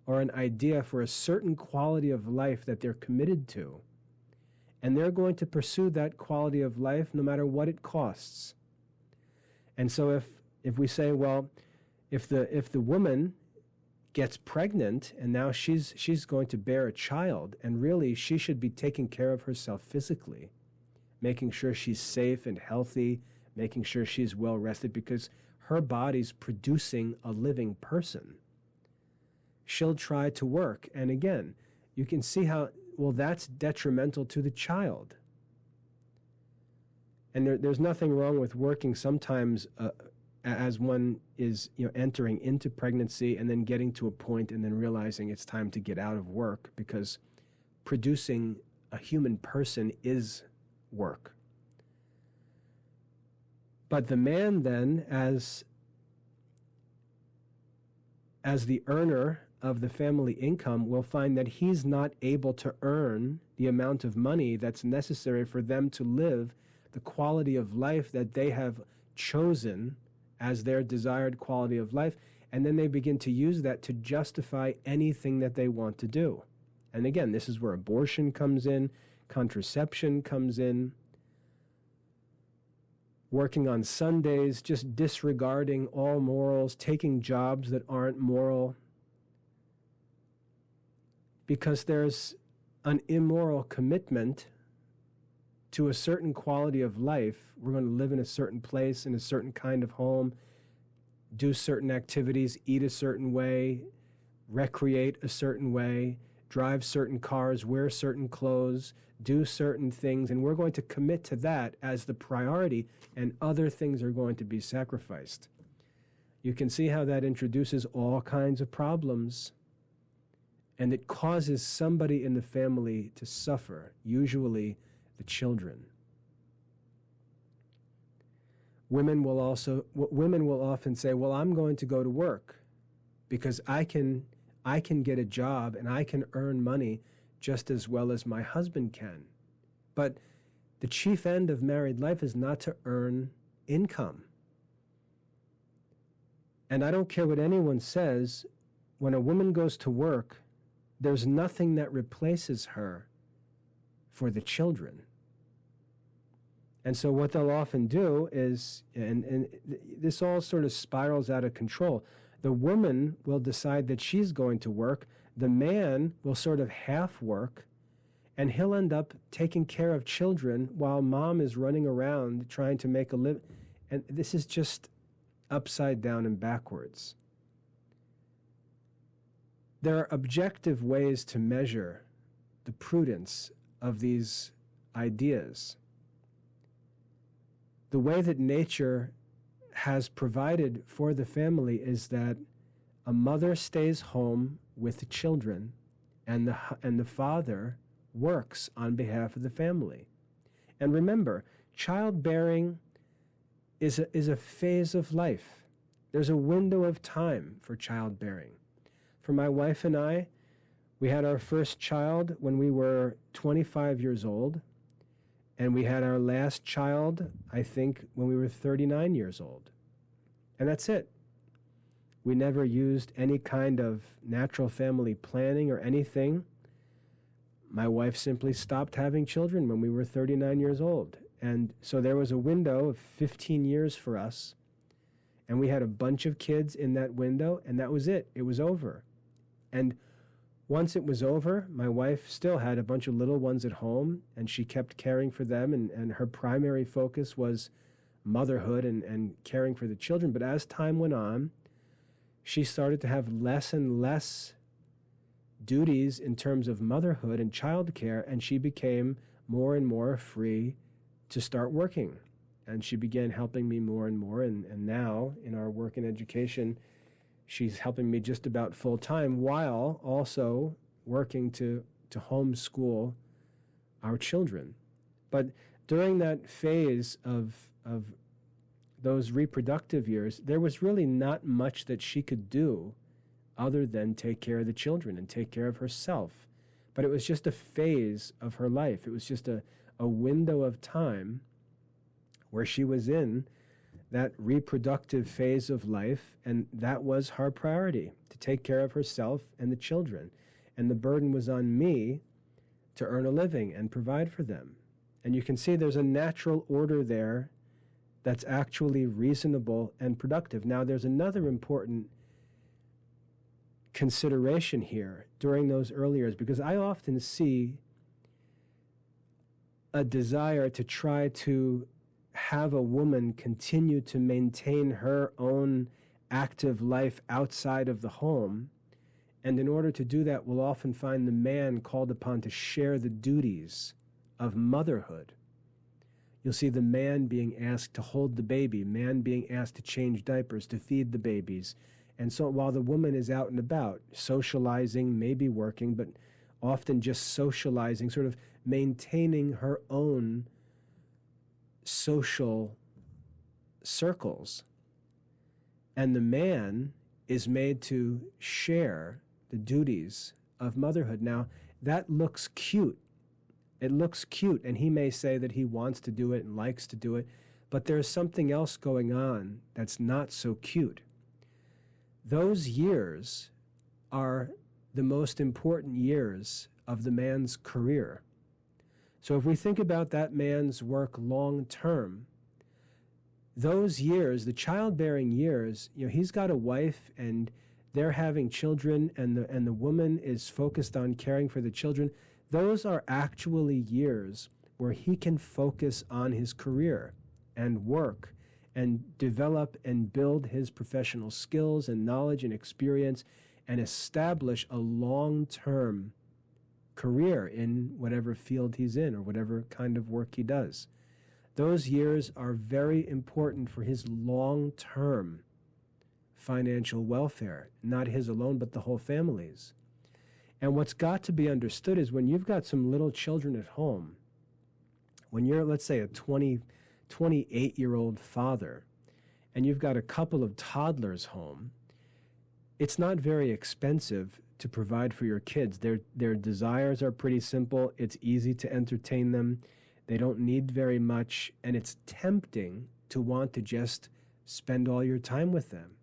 or an idea for a certain quality of life that they're committed to. And they're going to pursue that quality of life no matter what it costs. And so if we say, well, if the woman gets pregnant and now she's going to bear a child, and really she should be taking care of herself physically, making sure she's safe and healthy, making sure she's well rested, because her body's producing a living person. She'll try to work, and again, you can see how, well, that's detrimental to the child. And there's nothing wrong with working sometimes as one is entering into pregnancy and then getting to a point and then realizing it's time to get out of work, because producing a human person is work. But the man then, as the earner of the family income, will find that he's not able to earn the amount of money that's necessary for them to live the quality of life that they have chosen as their desired quality of life, and then they begin to use that to justify anything that they want to do. And again, this is where abortion comes in, contraception comes in, working on Sundays, just disregarding all morals, taking jobs that aren't moral, because there's an immoral commitment to a certain quality of life. We're going to live in a certain place, in a certain kind of home, do certain activities, eat a certain way, recreate a certain way, drive certain cars, wear certain clothes, do certain things, and we're going to commit to that as the priority, and other things are going to be sacrificed. You can see how that introduces all kinds of problems, and it causes somebody in the family to suffer, usually the children. Women will often say, well, I'm going to go to work because I can get a job and I can earn money just as well as my husband can. But the chief end of married life is not to earn income. And I don't care what anyone says, when a woman goes to work, there's nothing that replaces her for the children. And so what they'll often do is, and this all sort of spirals out of control, the woman will decide that she's going to work The man will sort of half work, and he'll end up taking care of children while mom is running around trying to make a living. And this is just upside down and backwards. There are objective ways to measure the prudence of these ideas. The way that nature has provided for the family is that a mother stays home with the children, and the father works on behalf of the family. And remember, childbearing is a phase of life. There's a window of time for childbearing. For my wife and I, we had our first child when we were 25 years old, and we had our last child, I think, when we were 39 years old. And that's it. We never used any kind of natural family planning or anything. My wife simply stopped having children when we were 39 years old. And so there was a window of 15 years for us, and we had a bunch of kids in that window, and that was it. It was over. And once it was over, my wife still had a bunch of little ones at home, and she kept caring for them, and her primary focus was motherhood and caring for the children. But as time went on, she started to have less and less duties in terms of motherhood and childcare, and she became more and more free to start working. And she began helping me more and more, and now in our work and education, she's helping me just about full time while also working to homeschool our children. But during that phase of those reproductive years, there was really not much that she could do other than take care of the children and take care of herself. But it was just a phase of her life. It was just a window of time where she was in that reproductive phase of life, and that was her priority, to take care of herself and the children. And the burden was on me to earn a living and provide for them. And you can see there's a natural order there that's actually reasonable and productive. Now, there's another important consideration here during those early years, because I often see a desire to try to have a woman continue to maintain her own active life outside of the home. And in order to do that, we'll often find the man called upon to share the duties of motherhood. You'll see the man being asked to hold the baby, man being asked to change diapers, to feed the babies. And so while the woman is out and about, socializing, maybe working, but often just socializing, sort of maintaining her own social circles. And the man is made to share the duties of motherhood. Now, that looks cute. It looks cute, and he may say that he wants to do it and likes to do it, but there's something else going on that's not so cute. Those years are the most important years of the man's career. So if we think about that man's work long term, those years, the childbearing years, he's got a wife and they're having children, and the woman is focused on caring for the children. Those are actually years where he can focus on his career and work and develop and build his professional skills and knowledge and experience and establish a long-term career in whatever field he's in or whatever kind of work he does. Those years are very important for his long-term financial welfare, not his alone, but the whole family's. And what's got to be understood is when you've got some little children at home, when you're, let's say, a 28-year-old father, and you've got a couple of toddlers home, it's not very expensive to provide for your kids. Their desires are pretty simple. It's easy to entertain them. They don't need very much, and it's tempting to want to just spend all your time with them.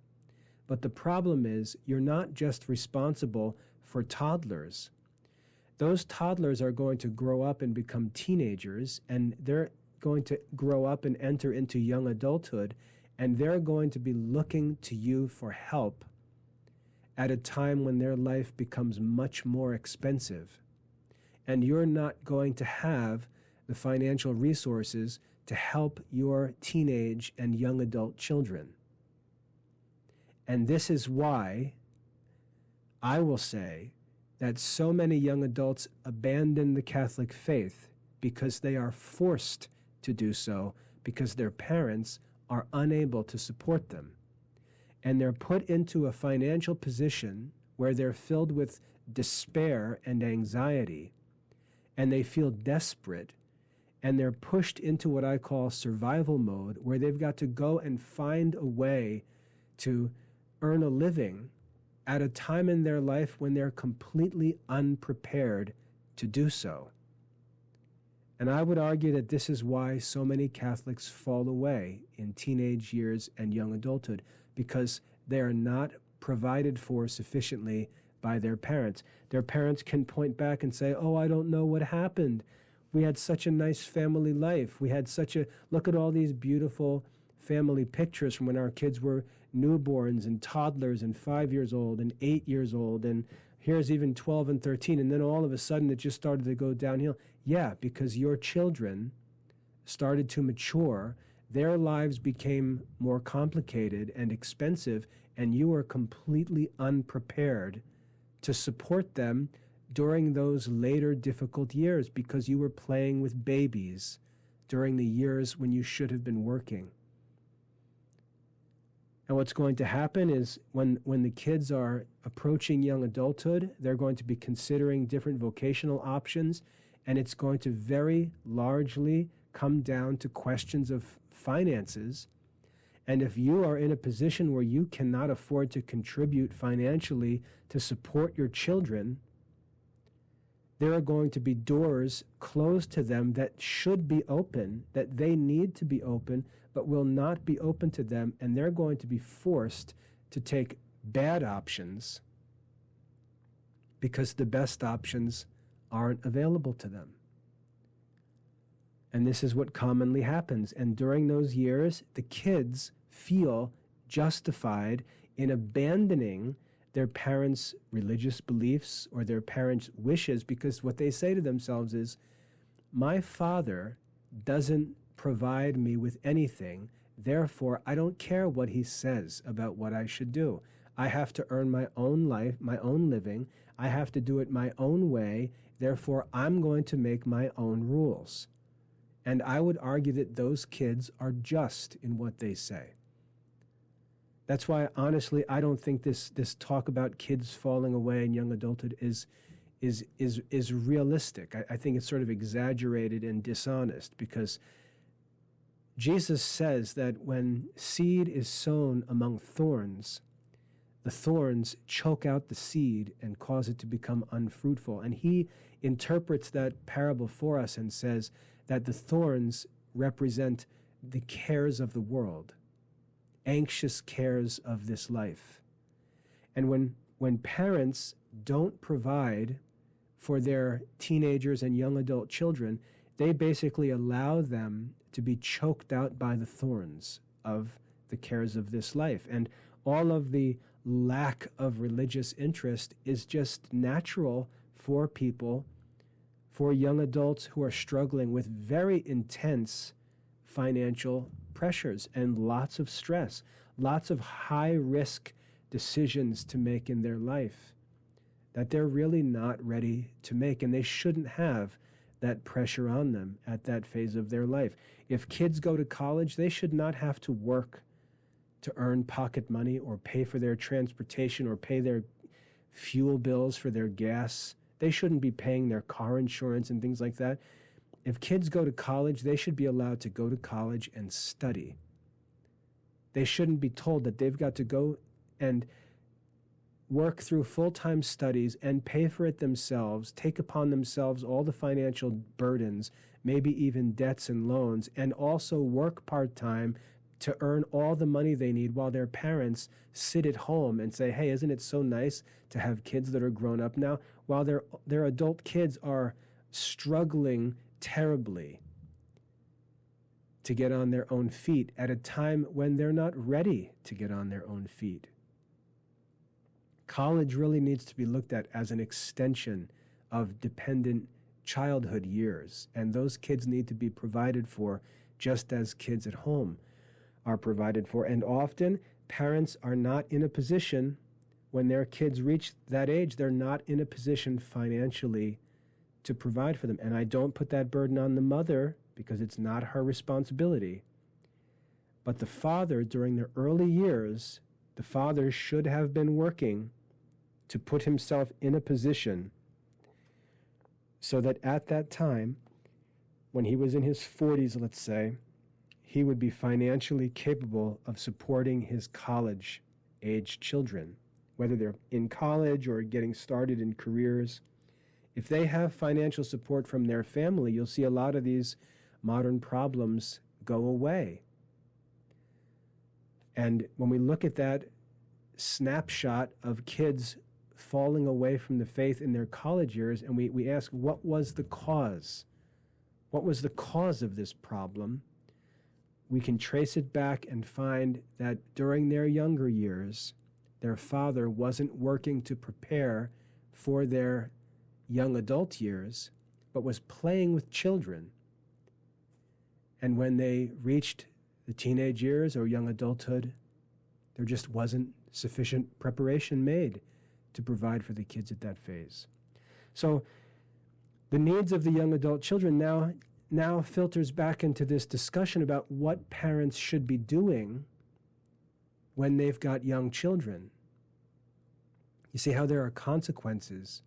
But the problem is you're not just responsible for toddlers. Those toddlers are going to grow up and become teenagers, and they're going to grow up and enter into young adulthood, and they're going to be looking to you for help at a time when their life becomes much more expensive, and you're not going to have the financial resources to help your teenage and young adult children. And this is why I will say that so many young adults abandon the Catholic faith, because they are forced to do so because their parents are unable to support them. And they're put into a financial position where they're filled with despair and anxiety, and they feel desperate, and they're pushed into what I call survival mode, where they've got to go and find a way to earn a living at a time in their life when they're completely unprepared to do so. And I would argue that this is why so many Catholics fall away in teenage years and young adulthood, because they are not provided for sufficiently by their parents. Their parents can point back and say, oh, I don't know what happened. We had such a nice family life. We had look at all these beautiful family pictures from when our kids were newborns and toddlers and 5 years old and 8 years old, and here's even 12 and 13, and then all of a sudden it just started to go downhill. Yeah, because your children started to mature, their lives became more complicated and expensive, and you were completely unprepared to support them during those later difficult years, because you were playing with babies during the years when you should have been working. And what's going to happen is when the kids are approaching young adulthood, they're going to be considering different vocational options, and it's going to very largely come down to questions of finances. And if you are in a position where you cannot afford to contribute financially to support your children, there are going to be doors closed to them that should be open, that they need to be open, but will not be open to them, and they're going to be forced to take bad options because the best options aren't available to them. And this is what commonly happens. And during those years, the kids feel justified in abandoning their parents' religious beliefs or their parents' wishes, because what they say to themselves is, my father doesn't provide me with anything, therefore I don't care what he says about what I should do. I have to earn my own life, my own living. I have to do it my own way, therefore I'm going to make my own rules. And I would argue that those kids are just in what they say. That's why, honestly, I don't think this talk about kids falling away in young adulthood is realistic. I think it's sort of exaggerated and dishonest, because Jesus says that when seed is sown among thorns, the thorns choke out the seed and cause it to become unfruitful. And he interprets that parable for us and says that the thorns represent the cares of the world, anxious cares of this life. And when parents don't provide for their teenagers and young adult children, they basically allow them to be choked out by the thorns of the cares of this life. And all of the lack of religious interest is just natural for people, for young adults who are struggling with very intense financial pressures and lots of stress, lots of high-risk decisions to make in their life that they're really not ready to make, and they shouldn't have that pressure on them at that phase of their life. If kids go to college, they should not have to work to earn pocket money or pay for their transportation or pay their fuel bills for their gas. They shouldn't be paying their car insurance and things like that. If kids go to college, they should be allowed to go to college and study. They shouldn't be told that they've got to go and work through full-time studies and pay for it themselves, take upon themselves all the financial burdens, maybe even debts and loans, and also work part-time to earn all the money they need while their parents sit at home and say, hey, isn't it so nice to have kids that are grown up now, while their adult kids are struggling terribly to get on their own feet at a time when they're not ready to get on their own feet. College really needs to be looked at as an extension of dependent childhood years, and those kids need to be provided for just as kids at home are provided for. And often, parents are not in a position, when their kids reach that age, they're not in a position financially to provide for them. And I don't put that burden on the mother because it's not her responsibility. But the father, during the early years, the father should have been working to put himself in a position so that at that time, when he was in his 40s, let's say, he would be financially capable of supporting his college-age children, whether they're in college or getting started in careers. If they have financial support from their family, you'll see a lot of these modern problems go away. And when we look at that snapshot of kids falling away from the faith in their college years, and we ask, what was the cause? What was the cause of this problem? We can trace it back and find that during their younger years, their father wasn't working to prepare for their young adult years, but was playing with children. And when they reached the teenage years or young adulthood, there just wasn't sufficient preparation made to provide for the kids at that phase. So the needs of the young adult children now filters back into this discussion about what parents should be doing when they've got young children. You see how there are consequences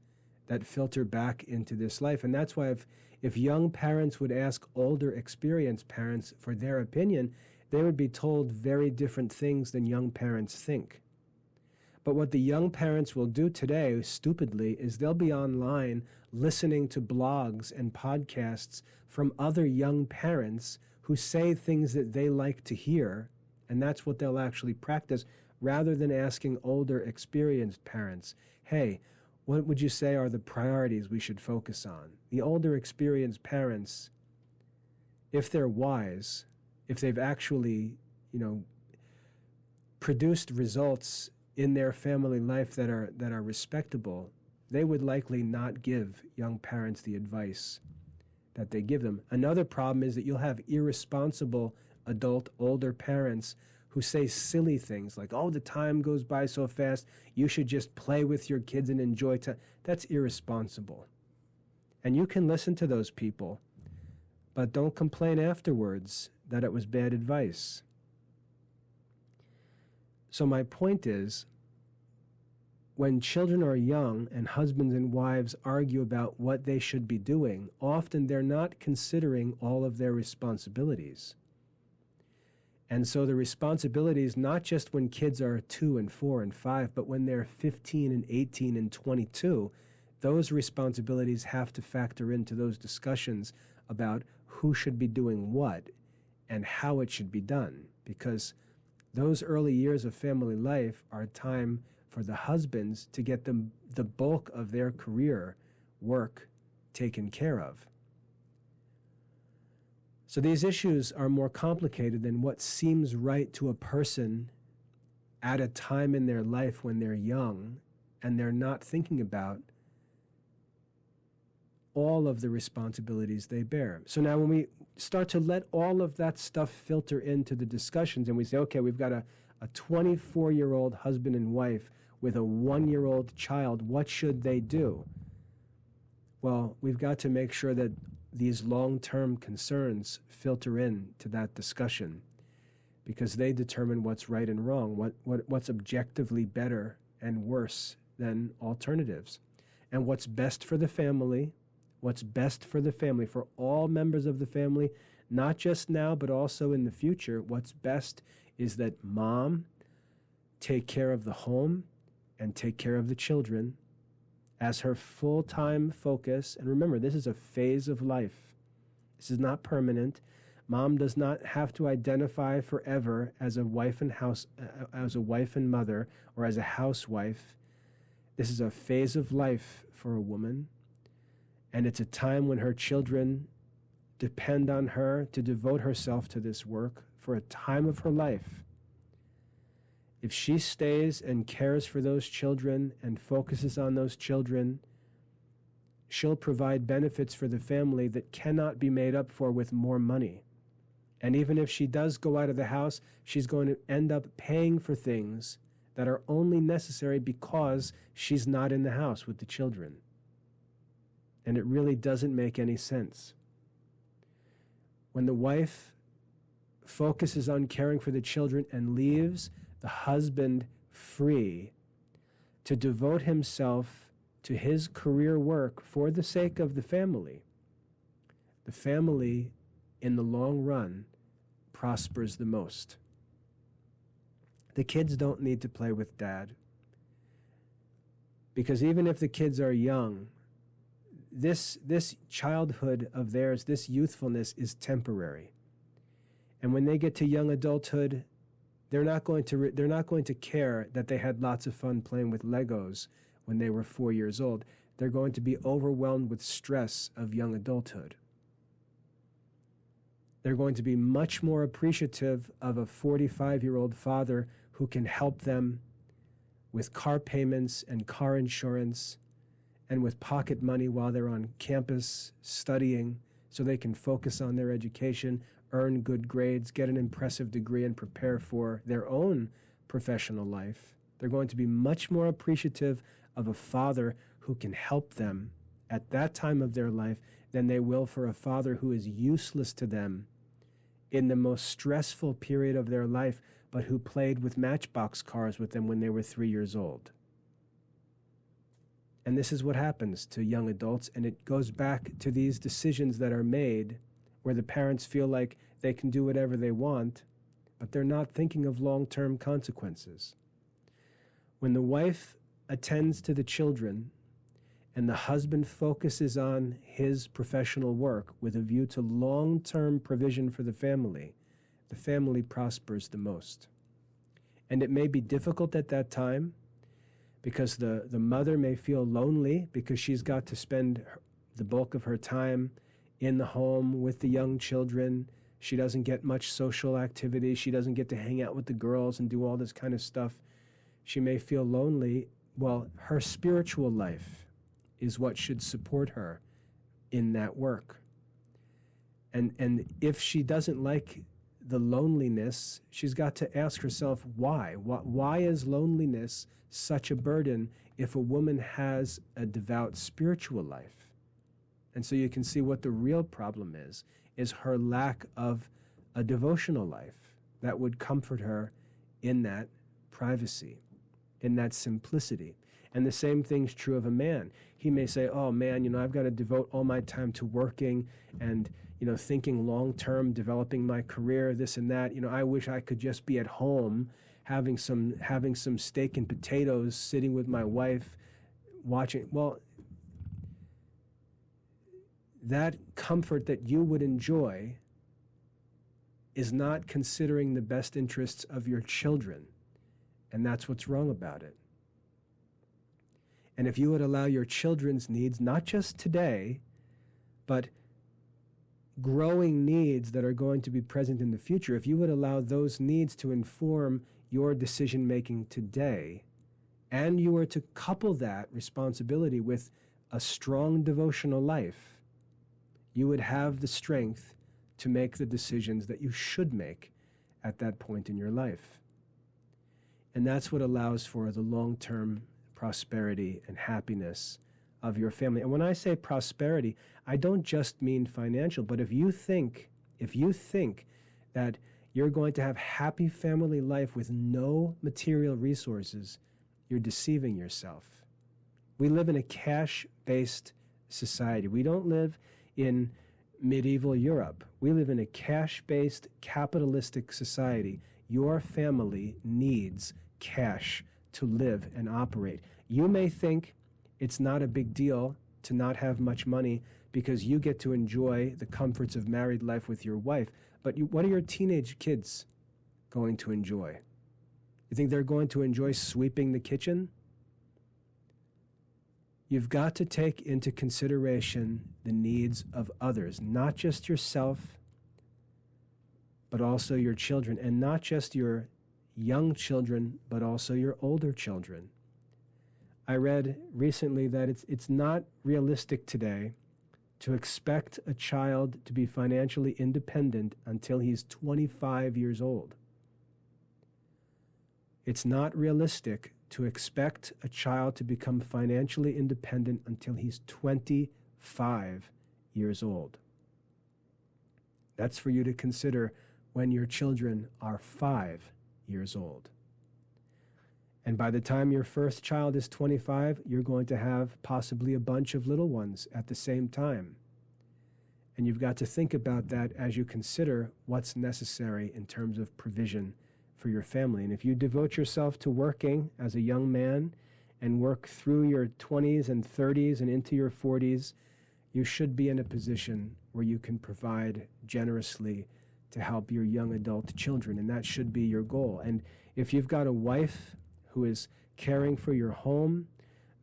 that filter back into this life. And that's why if young parents would ask older experienced parents for their opinion, they would be told very different things than young parents think. But what the young parents will do today, stupidly, is they'll be online listening to blogs and podcasts from other young parents who say things that they like to hear, and that's what they'll actually practice, rather than asking older, experienced parents, hey, what would you say are the priorities we should focus on? The older, experienced parents, if they're wise, if they've actually, produced results in their family life that are respectable, they would likely not give young parents the advice that they give them. Another problem is that you'll have irresponsible adult older parents who say silly things like, oh, the time goes by so fast, you should just play with your kids and enjoy time. That's irresponsible. And you can listen to those people, but don't complain afterwards that it was bad advice. So my point is, when children are young and husbands and wives argue about what they should be doing, often they're not considering all of their responsibilities. And so the responsibilities, not just when kids are 2 and 4 and 5, but when they're 15 and 18 and 22, those responsibilities have to factor into those discussions about who should be doing what and how it should be done. Because those early years of family life are a time for the husbands to get the bulk of their career work taken care of. So these issues are more complicated than what seems right to a person at a time in their life when they're young and they're not thinking about all of the responsibilities they bear. So now when we start to let all of that stuff filter into the discussions and we say, okay, we've got a 24-year-old husband and wife with a 1-year-old child, what should they do? Well, we've got to make sure that these long-term concerns filter in to that discussion because they determine what's right and wrong, what's objectively better and worse than alternatives, and what's best for the family, for all members of the family, not just now, but also in the future. What's best is that mom take care of the home and take care of the children as her full-time focus. And remember, this is a phase of life. This is not permanent. Mom does not have to identify forever as a wife and mother, or as a housewife. This is a phase of life for a woman. And it's a time when her children depend on her to devote herself to this work for a time of her life. If she stays and cares for those children and focuses on those children, she'll provide benefits for the family that cannot be made up for with more money. And even if she does go out of the house, she's going to end up paying for things that are only necessary because she's not in the house with the children. And it really doesn't make any sense. When the wife focuses on caring for the children and leaves the husband free to devote himself to his career work for the sake of the family in the long run prospers the most. The kids don't need to play with dad, because even if the kids are young, this childhood of theirs, this youthfulness is temporary. And when they get to young adulthood, they're not going to care that they had lots of fun playing with Legos when they were 4 years old. They're going to be overwhelmed with stress of young adulthood. They're going to be much more appreciative of a 45-year-old father who can help them with car payments and car insurance and with pocket money while they're on campus studying so they can focus on their education, earn good grades, get an impressive degree, and prepare for their own professional life. They're going to be much more appreciative of a father who can help them at that time of their life than they will for a father who is useless to them in the most stressful period of their life, but who played with Matchbox cars with them when they were 3 years old. And this is what happens to young adults, and it goes back to these decisions that are made where the parents feel like they can do whatever they want, but they're not thinking of long-term consequences. When the wife attends to the children and the husband focuses on his professional work with a view to long-term provision for the family prospers the most. And it may be difficult at that time because the mother may feel lonely because she's got to spend the bulk of her time in the home with the young children. She doesn't get much social activity. She doesn't get to hang out with the girls and do all this kind of stuff. She may feel lonely. Well, her spiritual life is what should support her in that work. And if she doesn't like the loneliness, she's got to ask herself why. Why is loneliness such a burden if a woman has a devout spiritual life? And so you can see what the real problem is her lack of a devotional life that would comfort her in that privacy, in that simplicity. And the same thing's true of a man. He may say, oh man, I've got to devote all my time to working and, thinking long-term, developing my career, this and that. I wish I could just be at home having some steak and potatoes, sitting with my wife, watching. Well, that comfort that you would enjoy is not considering the best interests of your children. And that's what's wrong about it. And if you would allow your children's needs, not just today, but growing needs that are going to be present in the future, if you would allow those needs to inform your decision-making today, and you were to couple that responsibility with a strong devotional life, you would have the strength to make the decisions that you should make at that point in your life. And that's what allows for the long-term prosperity and happiness of your family. And when I say prosperity, I don't just mean financial, but if you think that you're going to have happy family life with no material resources, you're deceiving yourself. We live in a cash-based society. We don't live in medieval Europe. We live in a cash-based capitalistic society. Your family needs cash to live and operate. You may think it's not a big deal to not have much money because you get to enjoy the comforts of married life with your wife, but what are your teenage kids going to enjoy? You think they're going to enjoy sweeping the kitchen? You've got to take into consideration the needs of others, not just yourself, but also your children, and not just your young children, but also your older children. I read recently that it's not realistic today to expect a child to be financially independent until he's 25 years old. It's not realistic to expect a child to become financially independent until he's 25 years old. That's for you to consider when your children are 5 years old. And by the time your first child is 25, you're going to have possibly a bunch of little ones at the same time. And you've got to think about that as you consider what's necessary in terms of provision for your family. And if you devote yourself to working as a young man and work through your 20s and 30s and into your 40s, you should be in a position where you can provide generously to help your young adult children, and that should be your goal. And if you've got a wife who is caring for your home,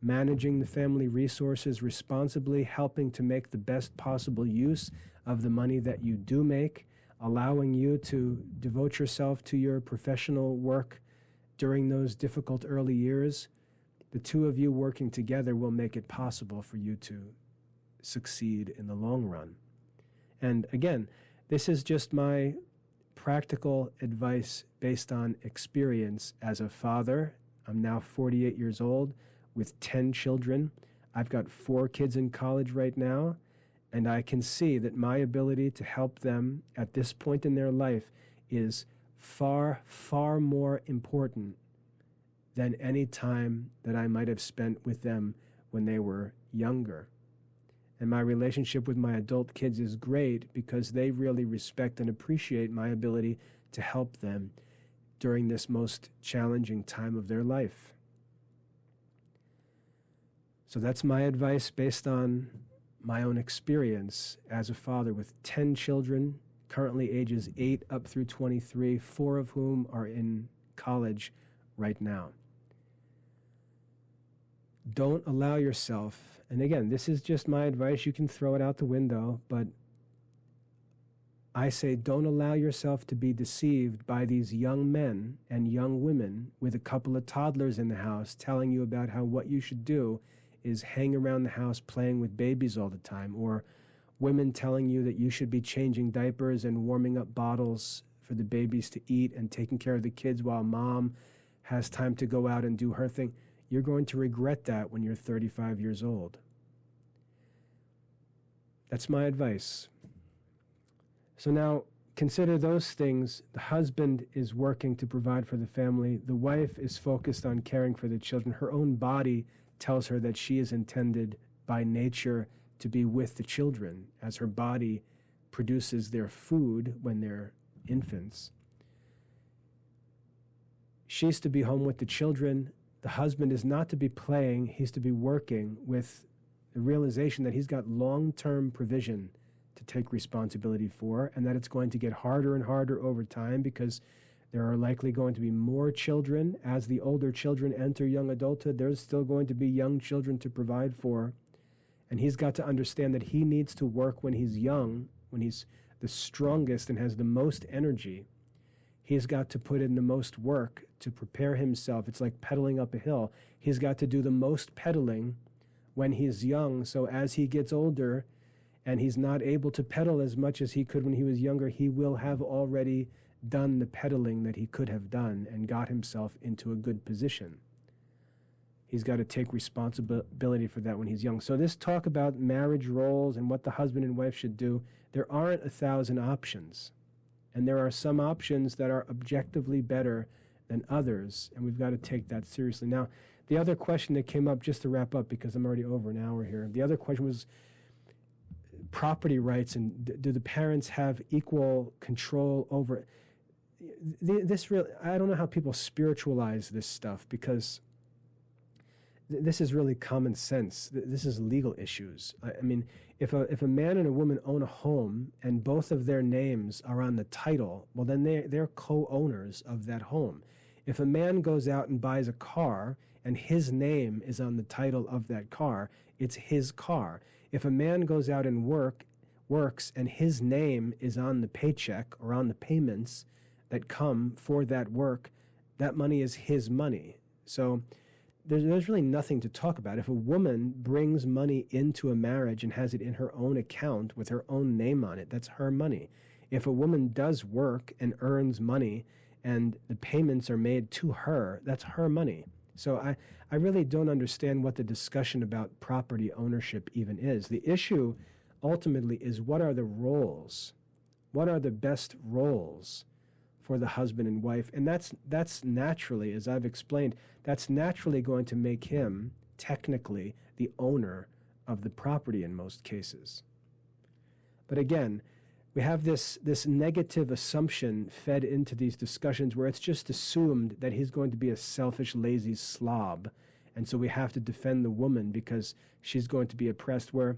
managing the family resources responsibly, helping to make the best possible use of the money that you do make, allowing you to devote yourself to your professional work during those difficult early years, the two of you working together will make it possible for you to succeed in the long run. And again, this is just my practical advice based on experience as a father. I'm now 48 years old with 10 children. I've got 4 kids in college right now, and I can see that my ability to help them at this point in their life is far, far more important than any time that I might have spent with them when they were younger. And my relationship with my adult kids is great because they really respect and appreciate my ability to help them during this most challenging time of their life. So that's my advice based on my own experience as a father with 10 children, currently ages 8 up through 23, 4 of whom are in college right now. Don't allow yourself, and again, this is just my advice, you can throw it out the window, but I say don't allow yourself to be deceived by these young men and young women with a couple of toddlers in the house telling you about how what you should do is hang around the house playing with babies all the time, or women telling you that you should be changing diapers and warming up bottles for the babies to eat and taking care of the kids while mom has time to go out and do her thing. You're going to regret that when you're 35 years old. That's my advice. So now consider those things. The husband is working to provide for the family. The wife is focused on caring for the children. Her own body tells her that she is intended by nature to be with the children as her body produces their food when they're infants. She's to be home with the children. The husband is not to be playing, he's to be working with the realization that he's got long-term provision to take responsibility for, and that it's going to get harder and harder over time because there are likely going to be more children. As the older children enter young adulthood, there's still going to be young children to provide for. And he's got to understand that he needs to work when he's young, when he's the strongest and has the most energy. He's got to put in the most work to prepare himself. It's like pedaling up a hill. He's got to do the most pedaling when he's young, so as he gets older and he's not able to pedal as much as he could when he was younger, he will have already done the pedaling that he could have done and got himself into a good position. He's got to take responsibility for that when he's young. So this talk about marriage roles and what the husband and wife should do, there aren't 1,000 options. And there are some options that are objectively better than others, and we've got to take that seriously. Now, the other question that came up, just to wrap up because I'm already over an hour here, the other question was property rights, and do the parents have equal control over this? Really, I don't know how people spiritualize this stuff, because this is really common sense. This is legal issues. I mean, if a man and a woman own a home and both of their names are on the title, well, then they're co-owners of that home. If a man goes out and buys a car and his name is on the title of that car, it's his car. If a man goes out and works and his name is on the paycheck or on the payments that come for that work, that money is his money. So there's really nothing to talk about. If a woman brings money into a marriage and has it in her own account with her own name on it, that's her money. If a woman does work and earns money and the payments are made to her, that's her money. So I really don't understand what the discussion about property ownership even is. The issue ultimately is, what are the roles? What are the best roles for the husband and wife? And that's naturally, as I've explained, that's naturally going to make him technically the owner of the property in most cases. But again, we have this negative assumption fed into these discussions where it's just assumed that he's going to be a selfish, lazy slob. And so we have to defend the woman because she's going to be oppressed. Where,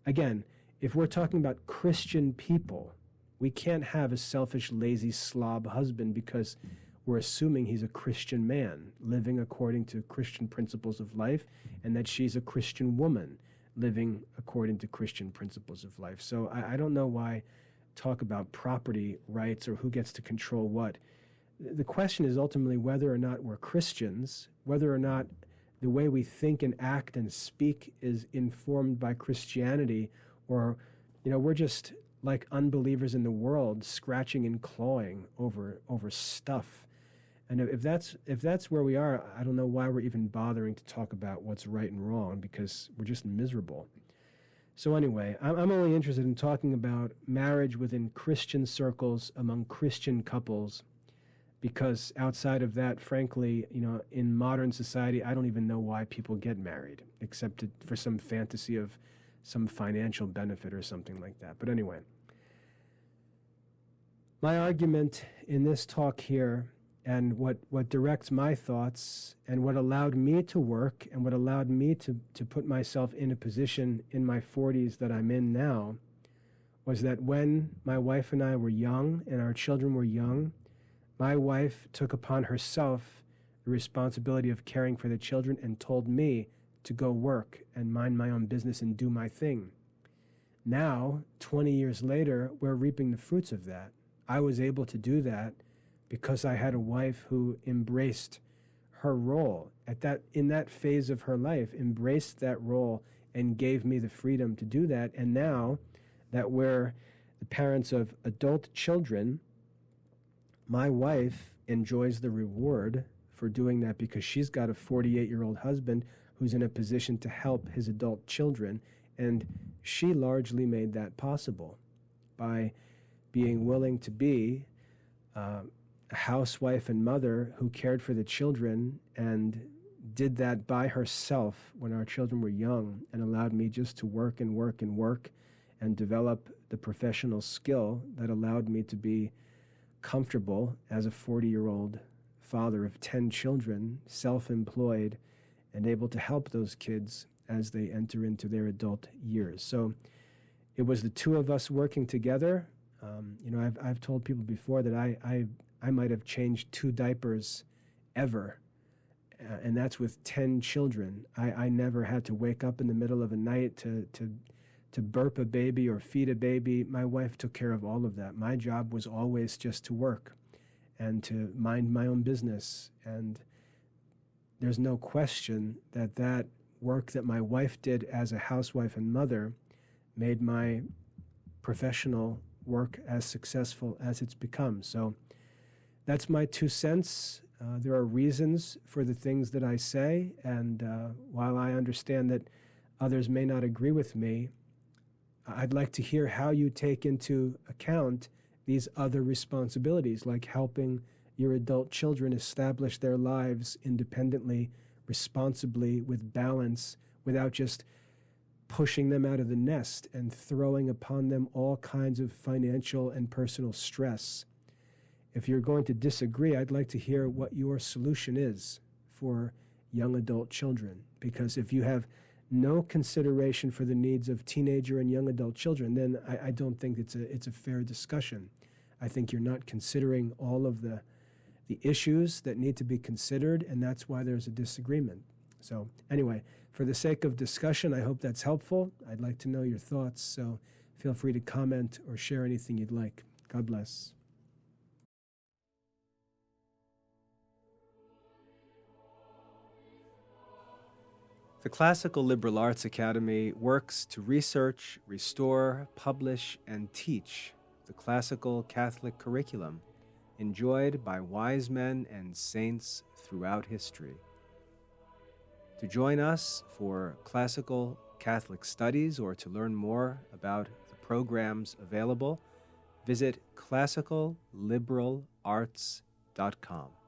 again, if we're talking about Christian people, we can't have a selfish, lazy slob husband because we're assuming he's a Christian man living according to Christian principles of life, and that she's a Christian woman living according to Christian principles of life. So I don't know why talk about property rights or who gets to control what. The question is ultimately whether or not we're Christians, whether or not the way we think and act and speak is informed by Christianity, or, we're just like unbelievers in the world scratching and clawing over stuff. And if that's where we are, I don't know why we're even bothering to talk about what's right and wrong, because we're just miserable. So anyway, I'm only interested in talking about marriage within Christian circles among Christian couples, because outside of that, frankly, in modern society, I don't even know why people get married, except for some fantasy of some financial benefit or something like that. But anyway, my argument in this talk here, and what directs my thoughts, and what allowed me to work, and what allowed me to put myself in a position in my 40s that I'm in now, was that when my wife and I were young and our children were young, my wife took upon herself the responsibility of caring for the children and told me to go work and mind my own business and do my thing. Now, 20 years later, we're reaping the fruits of that. I was able to do that because I had a wife who embraced her role in that phase of her life, embraced that role and gave me the freedom to do that. And now that we're the parents of adult children, my wife enjoys the reward for doing that because she's got a 48-year-old husband who's in a position to help his adult children. And she largely made that possible by being willing to be a housewife and mother who cared for the children and did that by herself when our children were young, and allowed me just to work and work and work and develop the professional skill that allowed me to be comfortable as a 40-year-old father of 10 children, self-employed, and able to help those kids as they enter into their adult years. So it was the two of us working together. I've told people before that I might have changed 2 diapers ever, and that's with 10 children. I never had to wake up in the middle of a night to burp a baby or feed a baby. My wife took care of all of that. My job was always just to work and to mind my own business. And there's no question that work that my wife did as a housewife and mother made my professional work as successful as it's become. So that's my 2 cents. There are reasons for the things that I say, and while I understand that others may not agree with me, I'd like to hear how you take into account these other responsibilities, like helping your adult children establish their lives independently, responsibly, with balance, without just pushing them out of the nest and throwing upon them all kinds of financial and personal stress. If you're going to disagree, I'd like to hear what your solution is for young adult children. Because if you have no consideration for the needs of teenager and young adult children, then I don't think it's a fair discussion. I think you're not considering all of the issues that need to be considered, and that's why there's a disagreement. So anyway, for the sake of discussion, I hope that's helpful. I'd like to know your thoughts, so feel free to comment or share anything you'd like. God bless. The Classical Liberal Arts Academy works to research, restore, publish, and teach the classical Catholic curriculum enjoyed by wise men and saints throughout history. To join us for classical Catholic studies or to learn more about the programs available, visit classicalliberalarts.com.